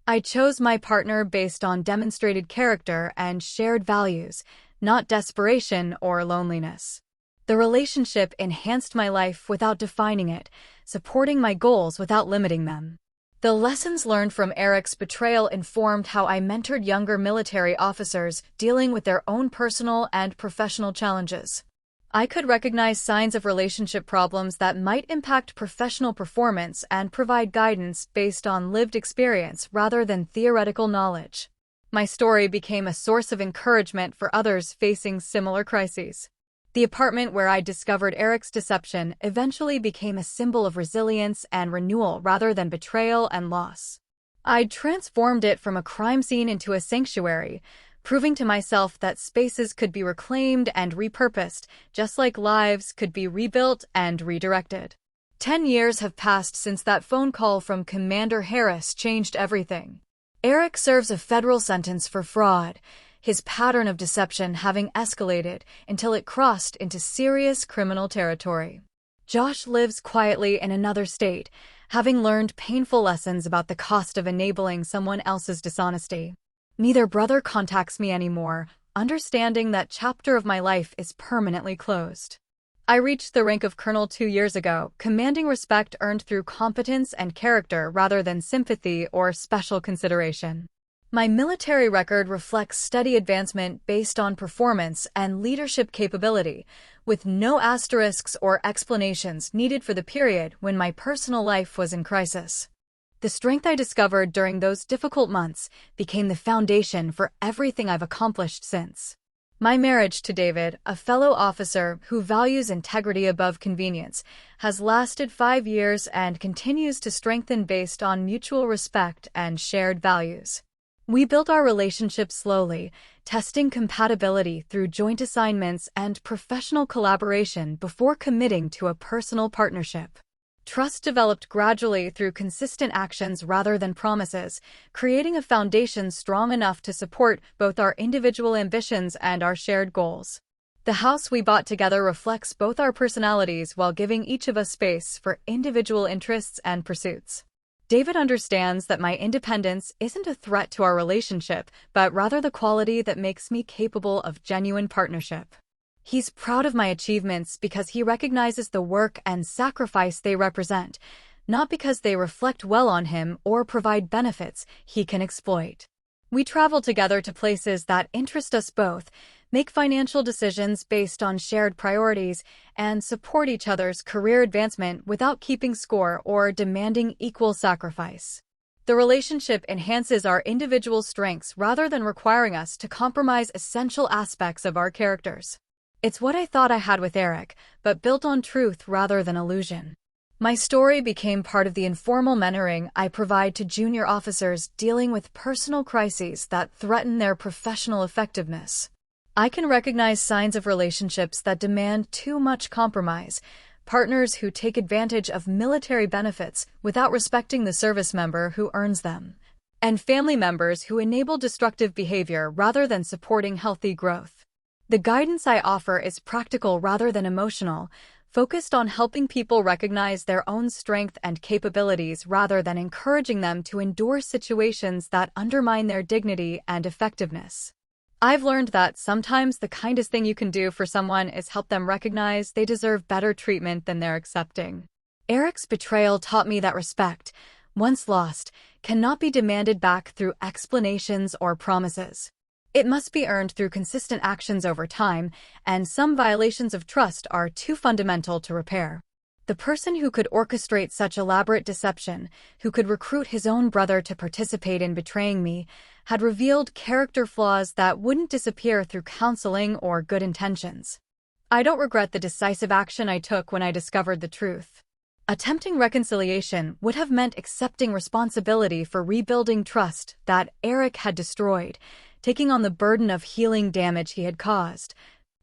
I chose my partner based on demonstrated character and shared values, not desperation or loneliness. The relationship enhanced my life without defining it, supporting my goals without limiting them. The lessons learned from Eric's betrayal informed how I mentored younger military officers dealing with their own personal and professional challenges. I could recognize signs of relationship problems that might impact professional performance and provide guidance based on lived experience rather than theoretical knowledge. My story became a source of encouragement for others facing similar crises. The apartment where I discovered Eric's deception eventually became a symbol of resilience and renewal rather than betrayal and loss. I'd transformed it from a crime scene into a sanctuary, proving to myself that spaces could be reclaimed and repurposed, just like lives could be rebuilt and redirected. 10 years have passed since that phone call from Commander Harris changed everything. Eric serves a federal sentence for fraud, his pattern of deception having escalated until it crossed into serious criminal territory. Josh lives quietly in another state, having learned painful lessons about the cost of enabling someone else's dishonesty. Neither brother contacts me anymore, understanding that chapter of my life is permanently closed. I reached the rank of colonel 2 years ago, commanding respect earned through competence and character rather than sympathy or special consideration. My military record reflects steady advancement based on performance and leadership capability, with no asterisks or explanations needed for the period when my personal life was in crisis. The strength I discovered during those difficult months became the foundation for everything I've accomplished since. My marriage to David, a fellow officer who values integrity above convenience, has lasted 5 years and continues to strengthen based on mutual respect and shared values. We built our relationship slowly, testing compatibility through joint assignments and professional collaboration before committing to a personal partnership. Trust developed gradually through consistent actions rather than promises, creating a foundation strong enough to support both our individual ambitions and our shared goals. The house we bought together reflects both our personalities while giving each of us space for individual interests and pursuits. David understands that my independence isn't a threat to our relationship, but rather the quality that makes me capable of genuine partnership. He's proud of my achievements because he recognizes the work and sacrifice they represent, not because they reflect well on him or provide benefits he can exploit. We travel together to places that interest us both, make financial decisions based on shared priorities, and support each other's career advancement without keeping score or demanding equal sacrifice. The relationship enhances our individual strengths rather than requiring us to compromise essential aspects of our characters. It's what I thought I had with Eric, but built on truth rather than illusion. My story became part of the informal mentoring I provide to junior officers dealing with personal crises that threaten their professional effectiveness. I can recognize signs of relationships that demand too much compromise, partners who take advantage of military benefits without respecting the service member who earns them, and family members who enable destructive behavior rather than supporting healthy growth. The guidance I offer is practical rather than emotional, focused on helping people recognize their own strength and capabilities rather than encouraging them to endure situations that undermine their dignity and effectiveness. I've learned that sometimes the kindest thing you can do for someone is help them recognize they deserve better treatment than they're accepting. Eric's betrayal taught me that respect, once lost, cannot be demanded back through explanations or promises. It must be earned through consistent actions over time, and some violations of trust are too fundamental to repair. The person who could orchestrate such elaborate deception, who could recruit his own brother to participate in betraying me, had revealed character flaws that wouldn't disappear through counseling or good intentions. I don't regret the decisive action I took when I discovered the truth. Attempting reconciliation would have meant accepting responsibility for rebuilding trust that Eric had destroyed, taking on the burden of healing damage he had caused,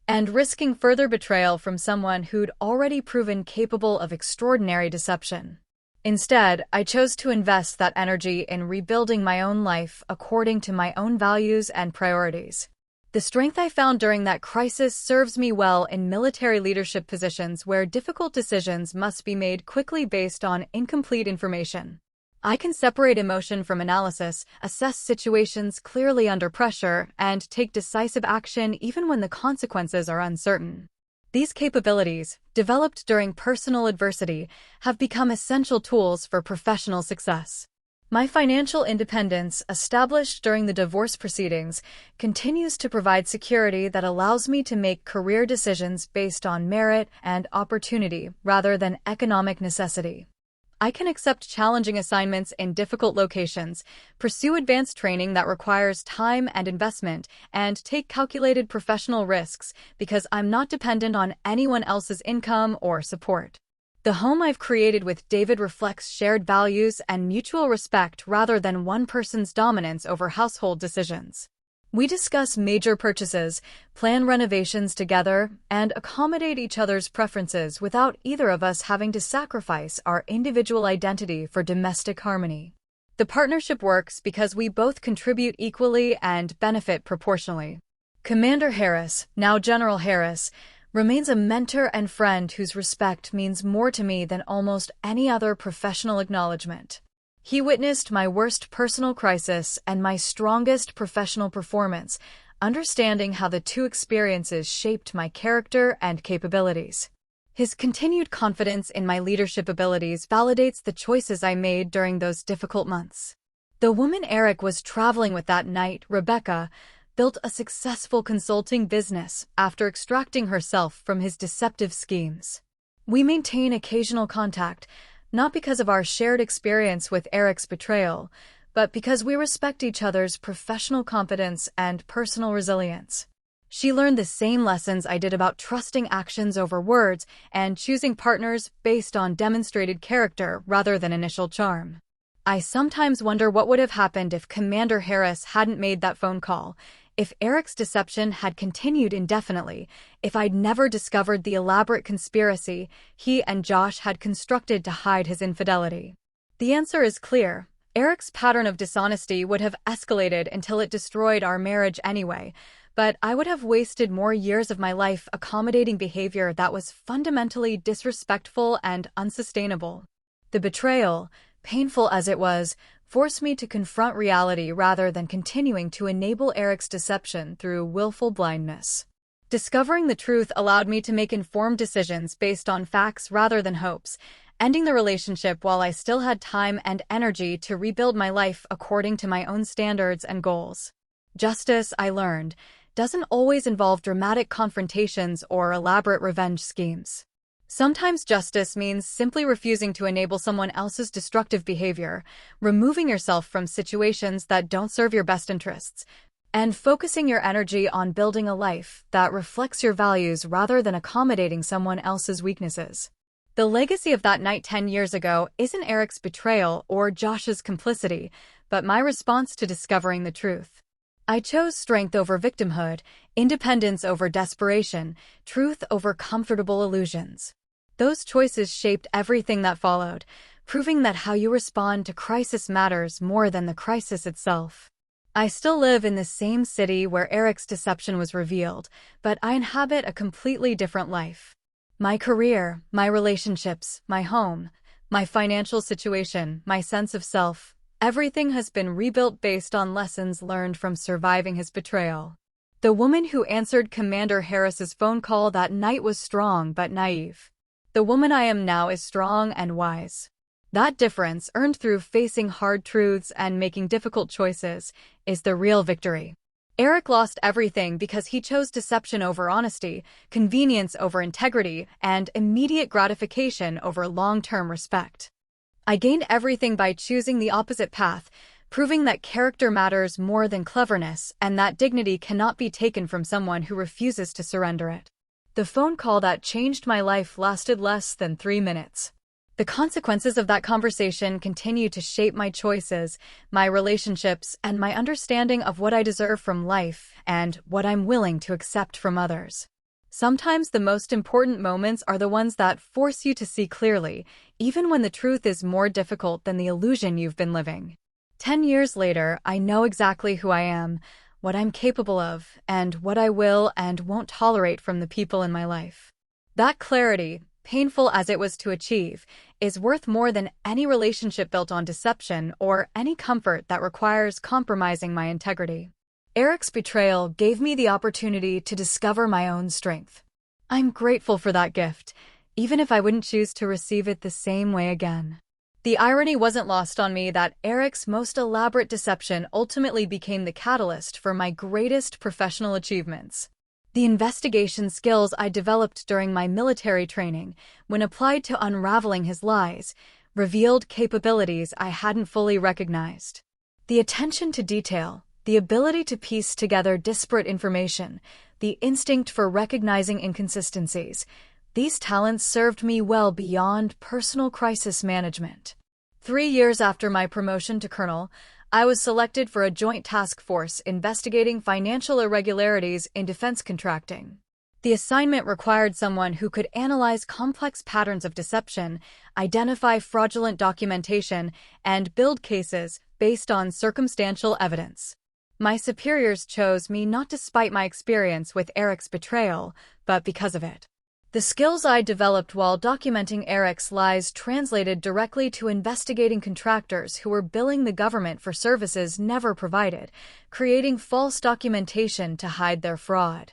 and risking further betrayal from someone who'd already proven capable of extraordinary deception. Instead, I chose to invest that energy in rebuilding my own life according to my own values and priorities. The strength I found during that crisis serves me well in military leadership positions where difficult decisions must be made quickly based on incomplete information. I can separate emotion from analysis, assess situations clearly under pressure, and take decisive action even when the consequences are uncertain. These capabilities, developed during personal adversity, have become essential tools for professional success. My financial independence, established during the divorce proceedings, continues to provide security that allows me to make career decisions based on merit and opportunity rather than economic necessity. I can accept challenging assignments in difficult locations, pursue advanced training that requires time and investment, and take calculated professional risks because I'm not dependent on anyone else's income or support. The home I've created with David reflects shared values and mutual respect rather than one person's dominance over household decisions. We discuss major purchases, plan renovations together, and accommodate each other's preferences without either of us having to sacrifice our individual identity for domestic harmony. The partnership works because we both contribute equally and benefit proportionally. Commander Harris, now General Harris, remains a mentor and friend whose respect means more to me than almost any other professional acknowledgement. He witnessed my worst personal crisis and my strongest professional performance, understanding how the two experiences shaped my character and capabilities. His continued confidence in my leadership abilities validates the choices I made during those difficult months. The woman Eric was traveling with that night, Rebecca, built a successful consulting business after extracting herself from his deceptive schemes. We maintain occasional contact, not because of our shared experience with Eric's betrayal, but because we respect each other's professional competence and personal resilience. She learned the same lessons I did about trusting actions over words and choosing partners based on demonstrated character rather than initial charm. I sometimes wonder what would have happened if Commander Harris hadn't made that phone call, if Eric's deception had continued indefinitely, if I'd never discovered the elaborate conspiracy he and Josh had constructed to hide his infidelity. The answer is clear. Eric's pattern of dishonesty would have escalated until it destroyed our marriage anyway, but I would have wasted more years of my life accommodating behavior that was fundamentally disrespectful and unsustainable. The betrayal, painful as it was, forced me to confront reality rather than continuing to enable Eric's deception through willful blindness. Discovering the truth allowed me to make informed decisions based on facts rather than hopes, ending the relationship while I still had time and energy to rebuild my life according to my own standards and goals. Justice, I learned, doesn't always involve dramatic confrontations or elaborate revenge schemes. Sometimes justice means simply refusing to enable someone else's destructive behavior, removing yourself from situations that don't serve your best interests, and focusing your energy on building a life that reflects your values rather than accommodating someone else's weaknesses. The legacy of that night 10 years ago isn't Eric's betrayal or Josh's complicity, but my response to discovering the truth. I chose strength over victimhood, independence over desperation, truth over comfortable illusions. Those choices shaped everything that followed, proving that how you respond to crisis matters more than the crisis itself. I still live in the same city where Eric's deception was revealed, but I inhabit a completely different life. My career, my relationships, my home, my financial situation, my sense of self, everything has been rebuilt based on lessons learned from surviving his betrayal. The woman who answered Commander Harris's phone call that night was strong but naive. The woman I am now is strong and wise. That difference, earned through facing hard truths and making difficult choices, is the real victory. Eric lost everything because he chose deception over honesty, convenience over integrity, and immediate gratification over long-term respect. I gained everything by choosing the opposite path, proving that character matters more than cleverness and that dignity cannot be taken from someone who refuses to surrender it. The phone call that changed my life lasted less than 3 minutes. The consequences of that conversation continue to shape my choices, my relationships, and my understanding of what I deserve from life and what I'm willing to accept from others. Sometimes the most important moments are the ones that force you to see clearly, even when the truth is more difficult than the illusion you've been living. 10 years later, I know exactly who I am, what I'm capable of, and what I will and won't tolerate from the people in my life. That clarity, painful as it was to achieve, is worth more than any relationship built on deception or any comfort that requires compromising my integrity. Eric's betrayal gave me the opportunity to discover my own strength. I'm grateful for that gift, even if I wouldn't choose to receive it the same way again. The irony wasn't lost on me that Eric's most elaborate deception ultimately became the catalyst for my greatest professional achievements. The investigation skills I developed during my military training, when applied to unraveling his lies, revealed capabilities I hadn't fully recognized. The attention to detail, the ability to piece together disparate information, the instinct for recognizing inconsistencies, these talents served me well beyond personal crisis management. 3 years after my promotion to colonel, I was selected for a joint task force investigating financial irregularities in defense contracting. The assignment required someone who could analyze complex patterns of deception, identify fraudulent documentation, and build cases based on circumstantial evidence. My superiors chose me not despite my experience with Eric's betrayal, but because of it. The skills I developed while documenting Eric's lies translated directly to investigating contractors who were billing the government for services never provided, creating false documentation to hide their fraud.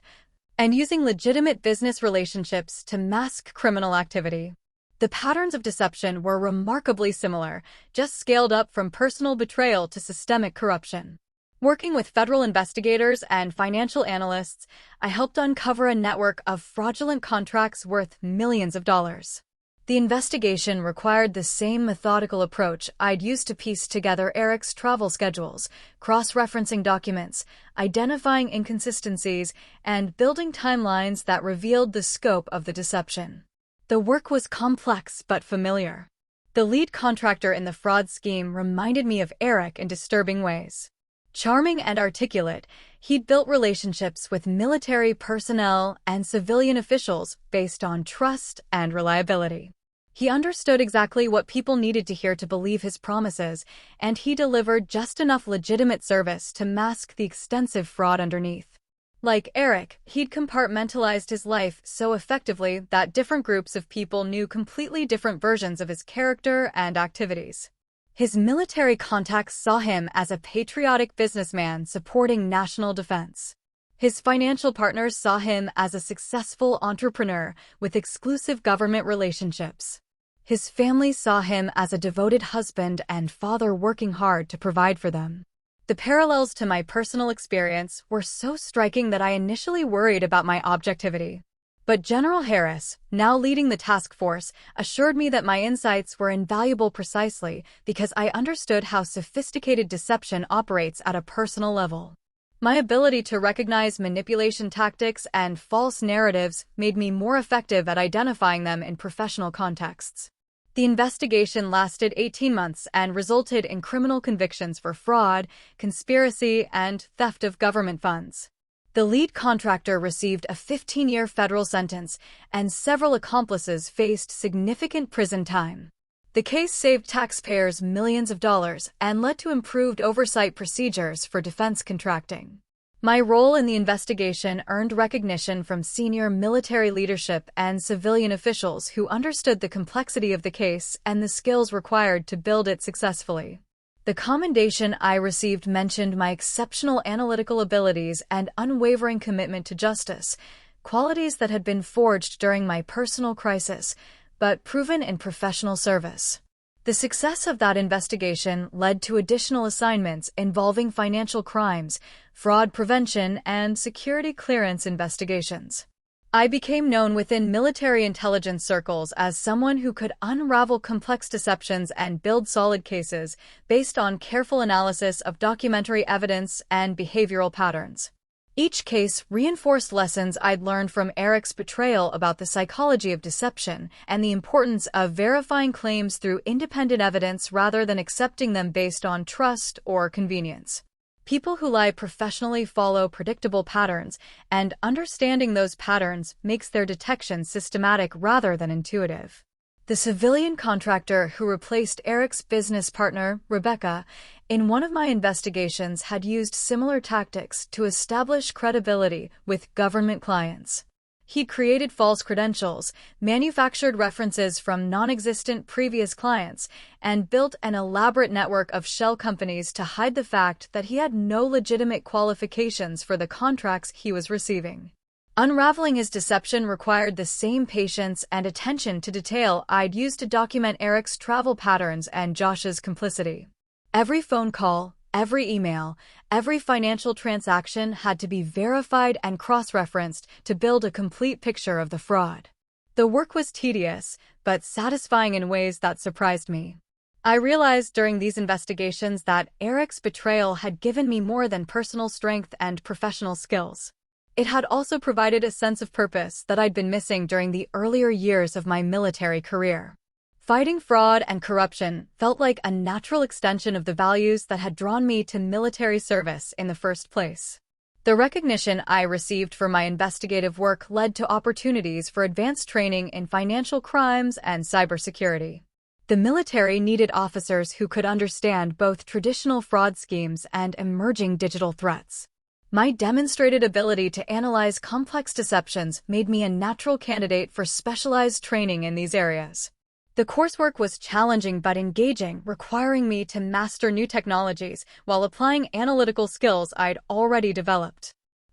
and using legitimate business relationships to mask criminal activity. The patterns of deception were remarkably similar, just scaled up from personal betrayal to systemic corruption. Working with federal investigators and financial analysts, I helped uncover a network of fraudulent contracts worth millions of dollars. The investigation required the same methodical approach I'd used to piece together Eric's travel schedules, cross-referencing documents, identifying inconsistencies, and building timelines that revealed the scope of the deception. The work was complex but familiar. The lead contractor in the fraud scheme reminded me of Eric in disturbing ways. Charming and articulate, he'd built relationships with military personnel and civilian officials based on trust and reliability. He understood exactly what people needed to hear to believe his promises, and he delivered just enough legitimate service to mask the extensive fraud underneath. Like Eric, he'd compartmentalized his life so effectively that different groups of people knew completely different versions of his character and activities. His military contacts saw him as a patriotic businessman supporting national defense. His financial partners saw him as a successful entrepreneur with exclusive government relationships. His family saw him as a devoted husband and father working hard to provide for them. The parallels to my personal experience were so striking that I initially worried about my objectivity. But General Harris, now leading the task force, assured me that my insights were invaluable precisely because I understood how sophisticated deception operates at a personal level. My ability to recognize manipulation tactics and false narratives made me more effective at identifying them in professional contexts. The investigation lasted 18 months and resulted in criminal convictions for fraud, conspiracy, and theft of government funds. The lead contractor received a 15-year federal sentence, and several accomplices faced significant prison time. The case saved taxpayers millions of dollars and led to improved oversight procedures for defense contracting. My role in the investigation earned recognition from senior military leadership and civilian officials who understood the complexity of the case and the skills required to build it successfully. The commendation I received mentioned my exceptional analytical abilities and unwavering commitment to justice, qualities that had been forged during my personal crisis, but proven in professional service. The success of that investigation led to additional assignments involving financial crimes, fraud prevention, and security clearance investigations. I became known within military intelligence circles as someone who could unravel complex deceptions and build solid cases based on careful analysis of documentary evidence and behavioral patterns. Each case reinforced lessons I'd learned from Eric's betrayal about the psychology of deception and the importance of verifying claims through independent evidence rather than accepting them based on trust or convenience. People who lie professionally follow predictable patterns, and understanding those patterns makes their detection systematic rather than intuitive. The civilian contractor who replaced Eric's business partner, Rebecca, in one of my investigations had used similar tactics to establish credibility with government clients. He created false credentials, manufactured references from non-existent previous clients, and built an elaborate network of shell companies to hide the fact that he had no legitimate qualifications for the contracts he was receiving. Unraveling his deception required the same patience and attention to detail I'd used to document Eric's travel patterns and Josh's complicity. Every phone call, every email, every financial transaction had to be verified and cross-referenced to build a complete picture of the fraud. The work was tedious, but satisfying in ways that surprised me. I realized during these investigations that Eric's betrayal had given me more than personal strength and professional skills. It had also provided a sense of purpose that I'd been missing during the earlier years of my military career. Fighting fraud and corruption felt like a natural extension of the values that had drawn me to military service in the first place. The recognition I received for my investigative work led to opportunities for advanced training in financial crimes and cybersecurity. The military needed officers who could understand both traditional fraud schemes and emerging digital threats. My demonstrated ability to analyze complex deceptions made me a natural candidate for specialized training in these areas. The coursework was challenging but engaging, requiring me to master new technologies while applying analytical skills I'd already developed.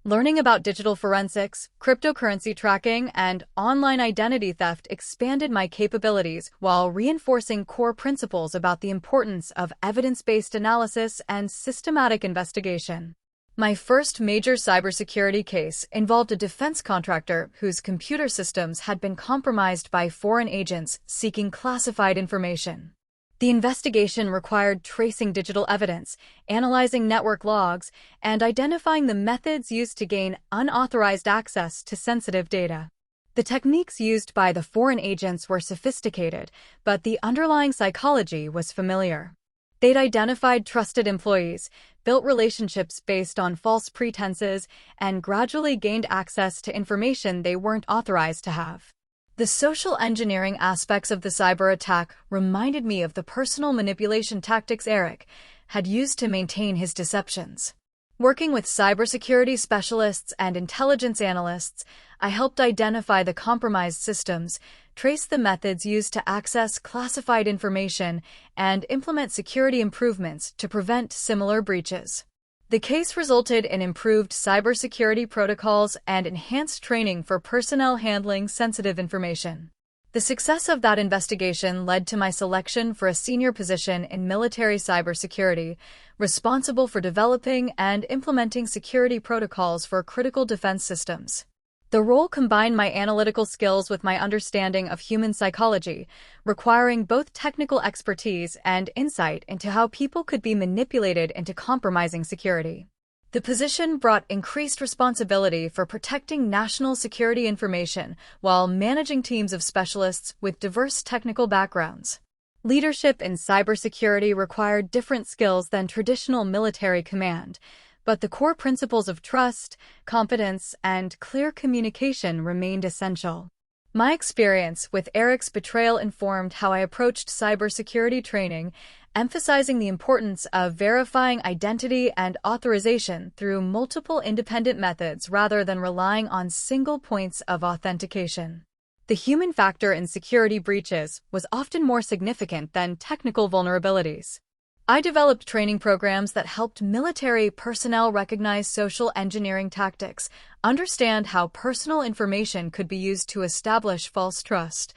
Learning about digital forensics, cryptocurrency tracking, and online identity theft expanded my capabilities while reinforcing core principles about the importance of evidence-based analysis and systematic investigation. My first major cybersecurity case involved a defense contractor whose computer systems had been compromised by foreign agents seeking classified information. The investigation required tracing digital evidence, analyzing network logs, and identifying the methods used to gain unauthorized access to sensitive data. The techniques used by the foreign agents were sophisticated, but the underlying psychology was familiar. They'd identified trusted employees, built relationships based on false pretenses, and gradually gained access to information they weren't authorized to have. The social engineering aspects of the cyber attack reminded me of the personal manipulation tactics Eric had used to maintain his deceptions. Working with cybersecurity specialists and intelligence analysts, I helped identify the compromised systems, trace the methods used to access classified information, and implement security improvements to prevent similar breaches. The case resulted in improved cybersecurity protocols and enhanced training for personnel handling sensitive information. The success of that investigation led to my selection for a senior position in military cybersecurity, responsible for developing and implementing security protocols for critical defense systems. The role combined my analytical skills with my understanding of human psychology, requiring both technical expertise and insight into how people could be manipulated into compromising security. The position brought increased responsibility for protecting national security information while managing teams of specialists with diverse technical backgrounds. Leadership in cybersecurity required different skills than traditional military command, but the core principles of trust, competence, and clear communication remained essential. My experience with Eric's betrayal informed how I approached cybersecurity training, emphasizing the importance of verifying identity and authorization through multiple independent methods rather than relying on single points of authentication. The human factor in security breaches was often more significant than technical vulnerabilities. I developed training programs that helped military personnel recognize social engineering tactics, understand how personal information could be used to establish false trust,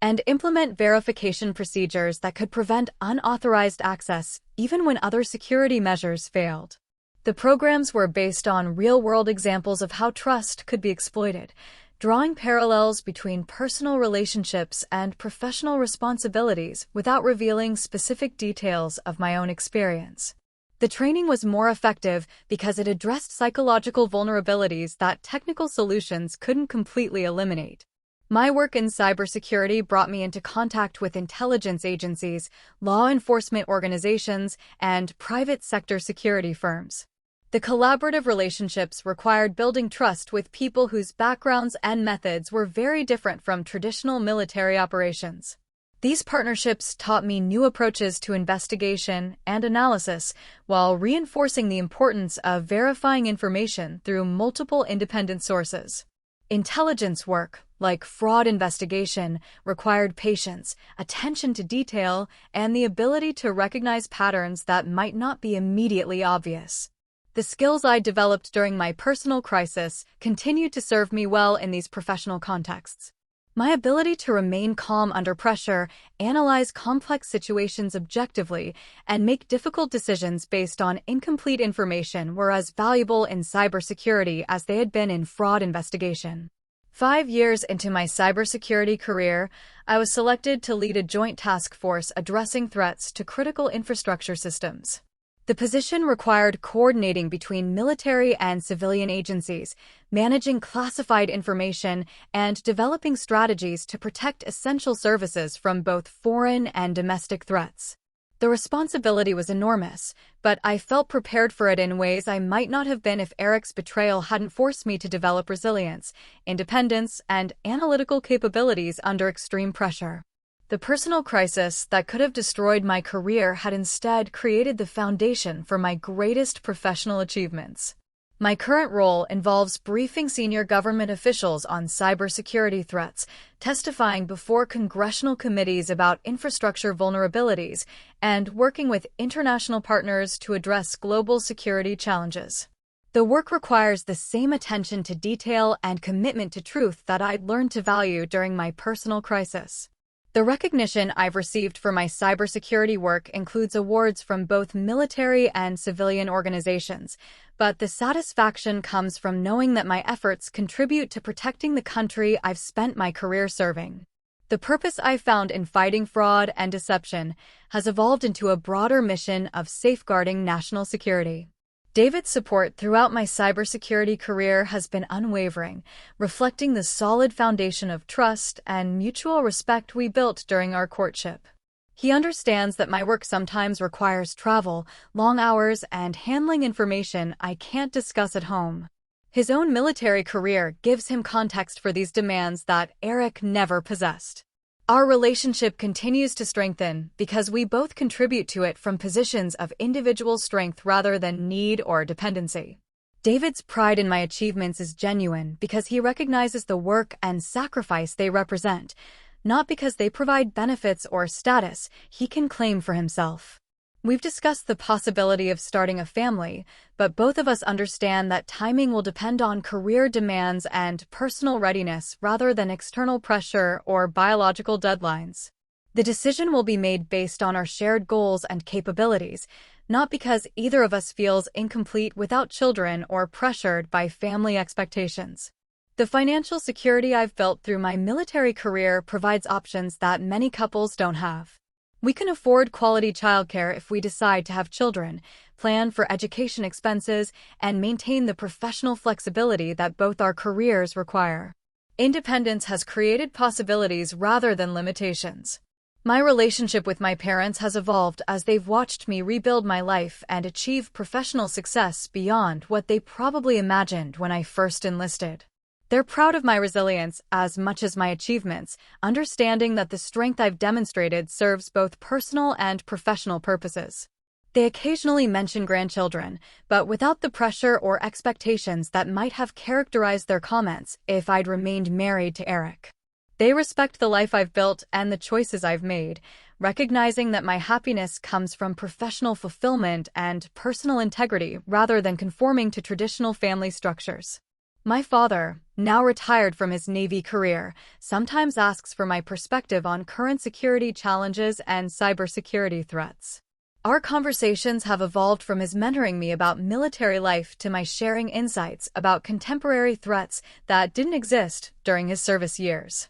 and implement verification procedures that could prevent unauthorized access even when other security measures failed. The programs were based on real-world examples of how trust could be exploited, drawing parallels between personal relationships and professional responsibilities without revealing specific details of my own experience. The training was more effective because it addressed psychological vulnerabilities that technical solutions couldn't completely eliminate. My work in cybersecurity brought me into contact with intelligence agencies, law enforcement organizations, and private sector security firms. The collaborative relationships required building trust with people whose backgrounds and methods were very different from traditional military operations. These partnerships taught me new approaches to investigation and analysis while reinforcing the importance of verifying information through multiple independent sources. Intelligence work, like fraud investigation, required patience, attention to detail, and the ability to recognize patterns that might not be immediately obvious. The skills I developed during my personal crisis continued to serve me well in these professional contexts. My ability to remain calm under pressure, analyze complex situations objectively, and make difficult decisions based on incomplete information were as valuable in cybersecurity as they had been in fraud investigation. 5 years into my cybersecurity career, I was selected to lead a joint task force addressing threats to critical infrastructure systems. The position required coordinating between military and civilian agencies, managing classified information, and developing strategies to protect essential services from both foreign and domestic threats. The responsibility was enormous, but I felt prepared for it in ways I might not have been if Eric's betrayal hadn't forced me to develop resilience, independence, and analytical capabilities under extreme pressure. The personal crisis that could have destroyed my career had instead created the foundation for my greatest professional achievements. My current role involves briefing senior government officials on cybersecurity threats, testifying before congressional committees about infrastructure vulnerabilities, and working with international partners to address global security challenges. The work requires the same attention to detail and commitment to truth that I'd learned to value during my personal crisis. The recognition I've received for my cybersecurity work includes awards from both military and civilian organizations, but the satisfaction comes from knowing that my efforts contribute to protecting the country I've spent my career serving. The purpose I've found in fighting fraud and deception has evolved into a broader mission of safeguarding national security. David's support throughout my cybersecurity career has been unwavering, reflecting the solid foundation of trust and mutual respect we built during our courtship. He understands that my work sometimes requires travel, long hours, and handling information I can't discuss at home. His own military career gives him context for these demands that Eric never possessed. Our relationship continues to strengthen because we both contribute to it from positions of individual strength rather than need or dependency. David's pride in my achievements is genuine because he recognizes the work and sacrifice they represent, not because they provide benefits or status he can claim for himself. We've discussed the possibility of starting a family, but both of us understand that timing will depend on career demands and personal readiness rather than external pressure or biological deadlines. The decision will be made based on our shared goals and capabilities, not because either of us feels incomplete without children or pressured by family expectations. The financial security I've built through my military career provides options that many couples don't have. We can afford quality childcare if we decide to have children, plan for education expenses, and maintain the professional flexibility that both our careers require. Independence has created possibilities rather than limitations. My relationship with my parents has evolved as they've watched me rebuild my life and achieve professional success beyond what they probably imagined when I first enlisted. They're proud of my resilience as much as my achievements, understanding that the strength I've demonstrated serves both personal and professional purposes. They occasionally mention grandchildren, but without the pressure or expectations that might have characterized their comments if I'd remained married to Eric. They respect the life I've built and the choices I've made, recognizing that my happiness comes from professional fulfillment and personal integrity rather than conforming to traditional family structures. My father, now retired from his Navy career, sometimes asks for my perspective on current security challenges and cybersecurity threats. Our conversations have evolved from his mentoring me about military life to my sharing insights about contemporary threats that didn't exist during his service years.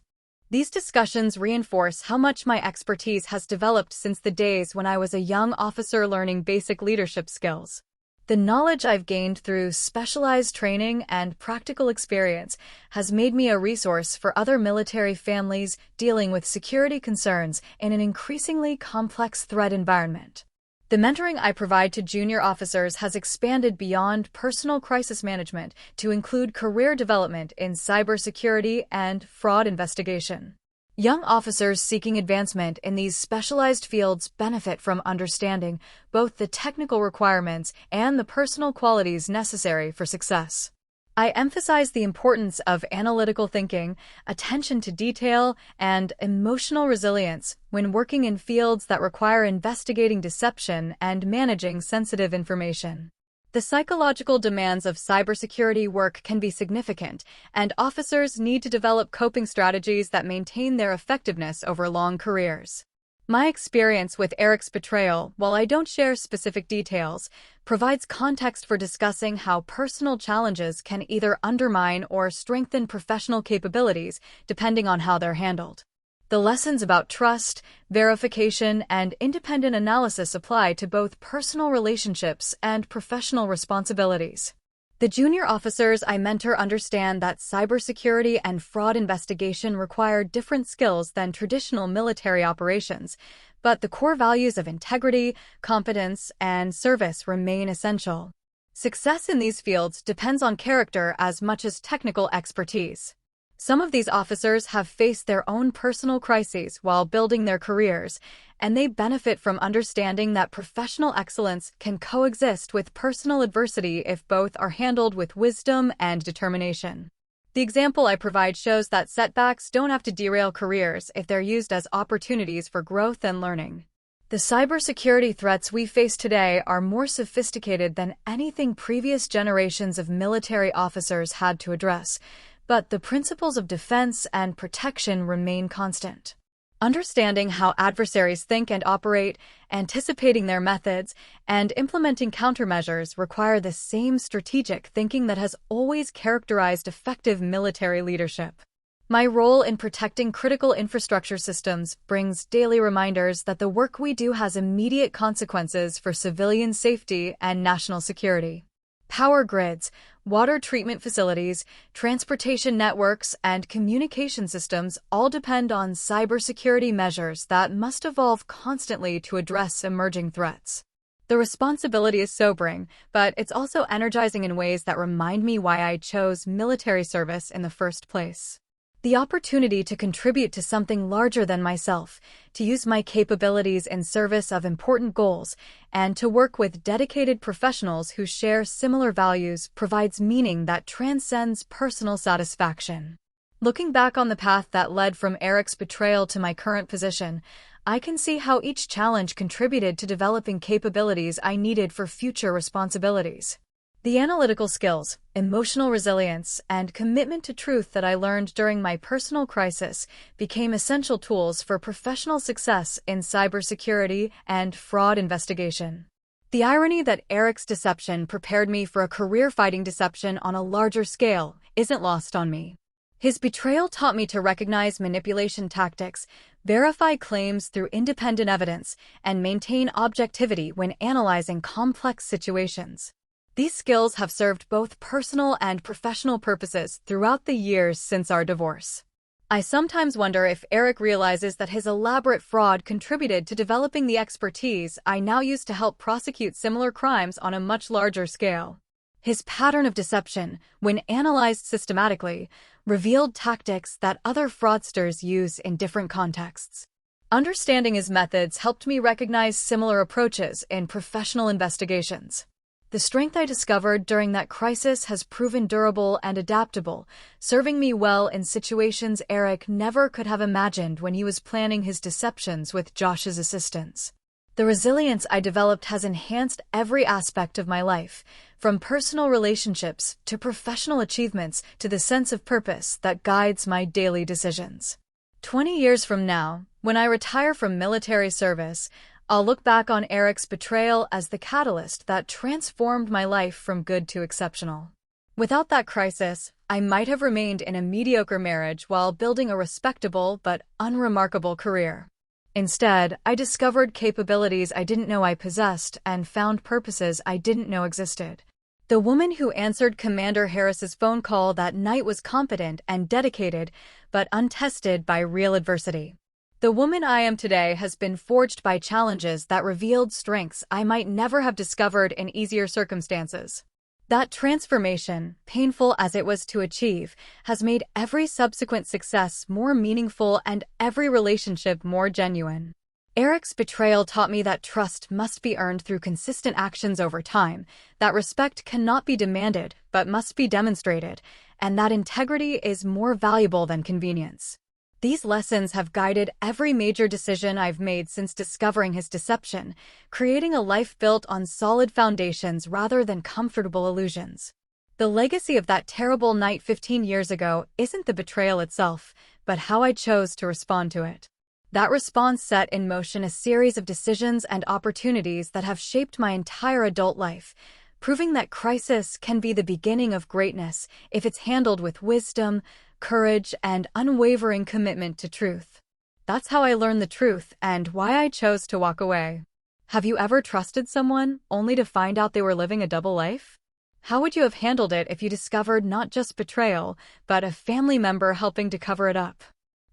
These discussions reinforce how much my expertise has developed since the days when I was a young officer learning basic leadership skills. The knowledge I've gained through specialized training and practical experience has made me a resource for other military families dealing with security concerns in an increasingly complex threat environment. The mentoring I provide to junior officers has expanded beyond personal crisis management to include career development in cybersecurity and fraud investigation. Young officers seeking advancement in these specialized fields benefit from understanding both the technical requirements and the personal qualities necessary for success. I emphasize the importance of analytical thinking, attention to detail, and emotional resilience when working in fields that require investigating deception and managing sensitive information. The psychological demands of cybersecurity work can be significant, and officers need to develop coping strategies that maintain their effectiveness over long careers. My experience with Eric's betrayal, while I don't share specific details, provides context for discussing how personal challenges can either undermine or strengthen professional capabilities, depending on how they're handled. The lessons about trust, verification, and independent analysis apply to both personal relationships and professional responsibilities. The junior officers I mentor understand that cybersecurity and fraud investigation require different skills than traditional military operations, but the core values of integrity, competence, and service remain essential. Success in these fields depends on character as much as technical expertise. Some of these officers have faced their own personal crises while building their careers, and they benefit from understanding that professional excellence can coexist with personal adversity if both are handled with wisdom and determination. The example I provide shows that setbacks don't have to derail careers if they're used as opportunities for growth and learning. The cybersecurity threats we face today are more sophisticated than anything previous generations of military officers had to address, but the principles of defense and protection remain constant. Understanding how adversaries think and operate, anticipating their methods, and implementing countermeasures require the same strategic thinking that has always characterized effective military leadership. My role in protecting critical infrastructure systems brings daily reminders that the work we do has immediate consequences for civilian safety and national security. Power grids, water treatment facilities, transportation networks, and communication systems all depend on cybersecurity measures that must evolve constantly to address emerging threats. The responsibility is sobering, but it's also energizing in ways that remind me why I chose military service in the first place. The opportunity to contribute to something larger than myself, to use my capabilities in service of important goals, and to work with dedicated professionals who share similar values provides meaning that transcends personal satisfaction. Looking back on the path that led from Eric's betrayal to my current position, I can see how each challenge contributed to developing capabilities I needed for future responsibilities. The analytical skills, emotional resilience, and commitment to truth that I learned during my personal crisis became essential tools for professional success in cybersecurity and fraud investigation. The irony that Eric's deception prepared me for a career fighting deception on a larger scale isn't lost on me. His betrayal taught me to recognize manipulation tactics, verify claims through independent evidence, and maintain objectivity when analyzing complex situations. These skills have served both personal and professional purposes throughout the years since our divorce. I sometimes wonder if Eric realizes that his elaborate fraud contributed to developing the expertise I now use to help prosecute similar crimes on a much larger scale. His pattern of deception, when analyzed systematically, revealed tactics that other fraudsters use in different contexts. Understanding his methods helped me recognize similar approaches in professional investigations. The strength I discovered during that crisis has proven durable and adaptable, serving me well in situations Eric never could have imagined when he was planning his deceptions with Josh's assistance. The resilience I developed has enhanced every aspect of my life, from personal relationships to professional achievements to the sense of purpose that guides my daily decisions. 20 years from now, when I retire from military service, I'll look back on Eric's betrayal as the catalyst that transformed my life from good to exceptional. Without that crisis, I might have remained in a mediocre marriage while building a respectable but unremarkable career. Instead, I discovered capabilities I didn't know I possessed and found purposes I didn't know existed. The woman who answered Commander Harris's phone call that night was competent and dedicated, but untested by real adversity. The woman I am today has been forged by challenges that revealed strengths I might never have discovered in easier circumstances. That transformation, painful as it was to achieve, has made every subsequent success more meaningful and every relationship more genuine. Eric's betrayal taught me that trust must be earned through consistent actions over time, that respect cannot be demanded but must be demonstrated, and that integrity is more valuable than convenience. These lessons have guided every major decision I've made since discovering his deception, creating a life built on solid foundations rather than comfortable illusions. The legacy of that terrible night 15 years ago isn't the betrayal itself, but how I chose to respond to it. That response set in motion a series of decisions and opportunities that have shaped my entire adult life, proving that crisis can be the beginning of greatness if it's handled with wisdom, courage, and unwavering commitment to truth. That's how I learned the truth and why I chose to walk away. Have you ever trusted someone only to find out they were living a double life? How would you have handled it if you discovered not just betrayal, but a family member helping to cover it up?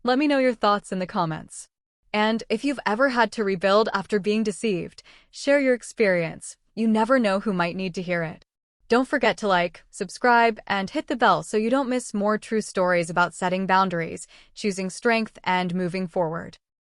Let me know your thoughts in the comments. And if you've ever had to rebuild after being deceived, share your experience. You never know who might need to hear it. Don't forget to like, subscribe, and hit the bell so you don't miss more true stories about setting boundaries, choosing strength, and moving forward.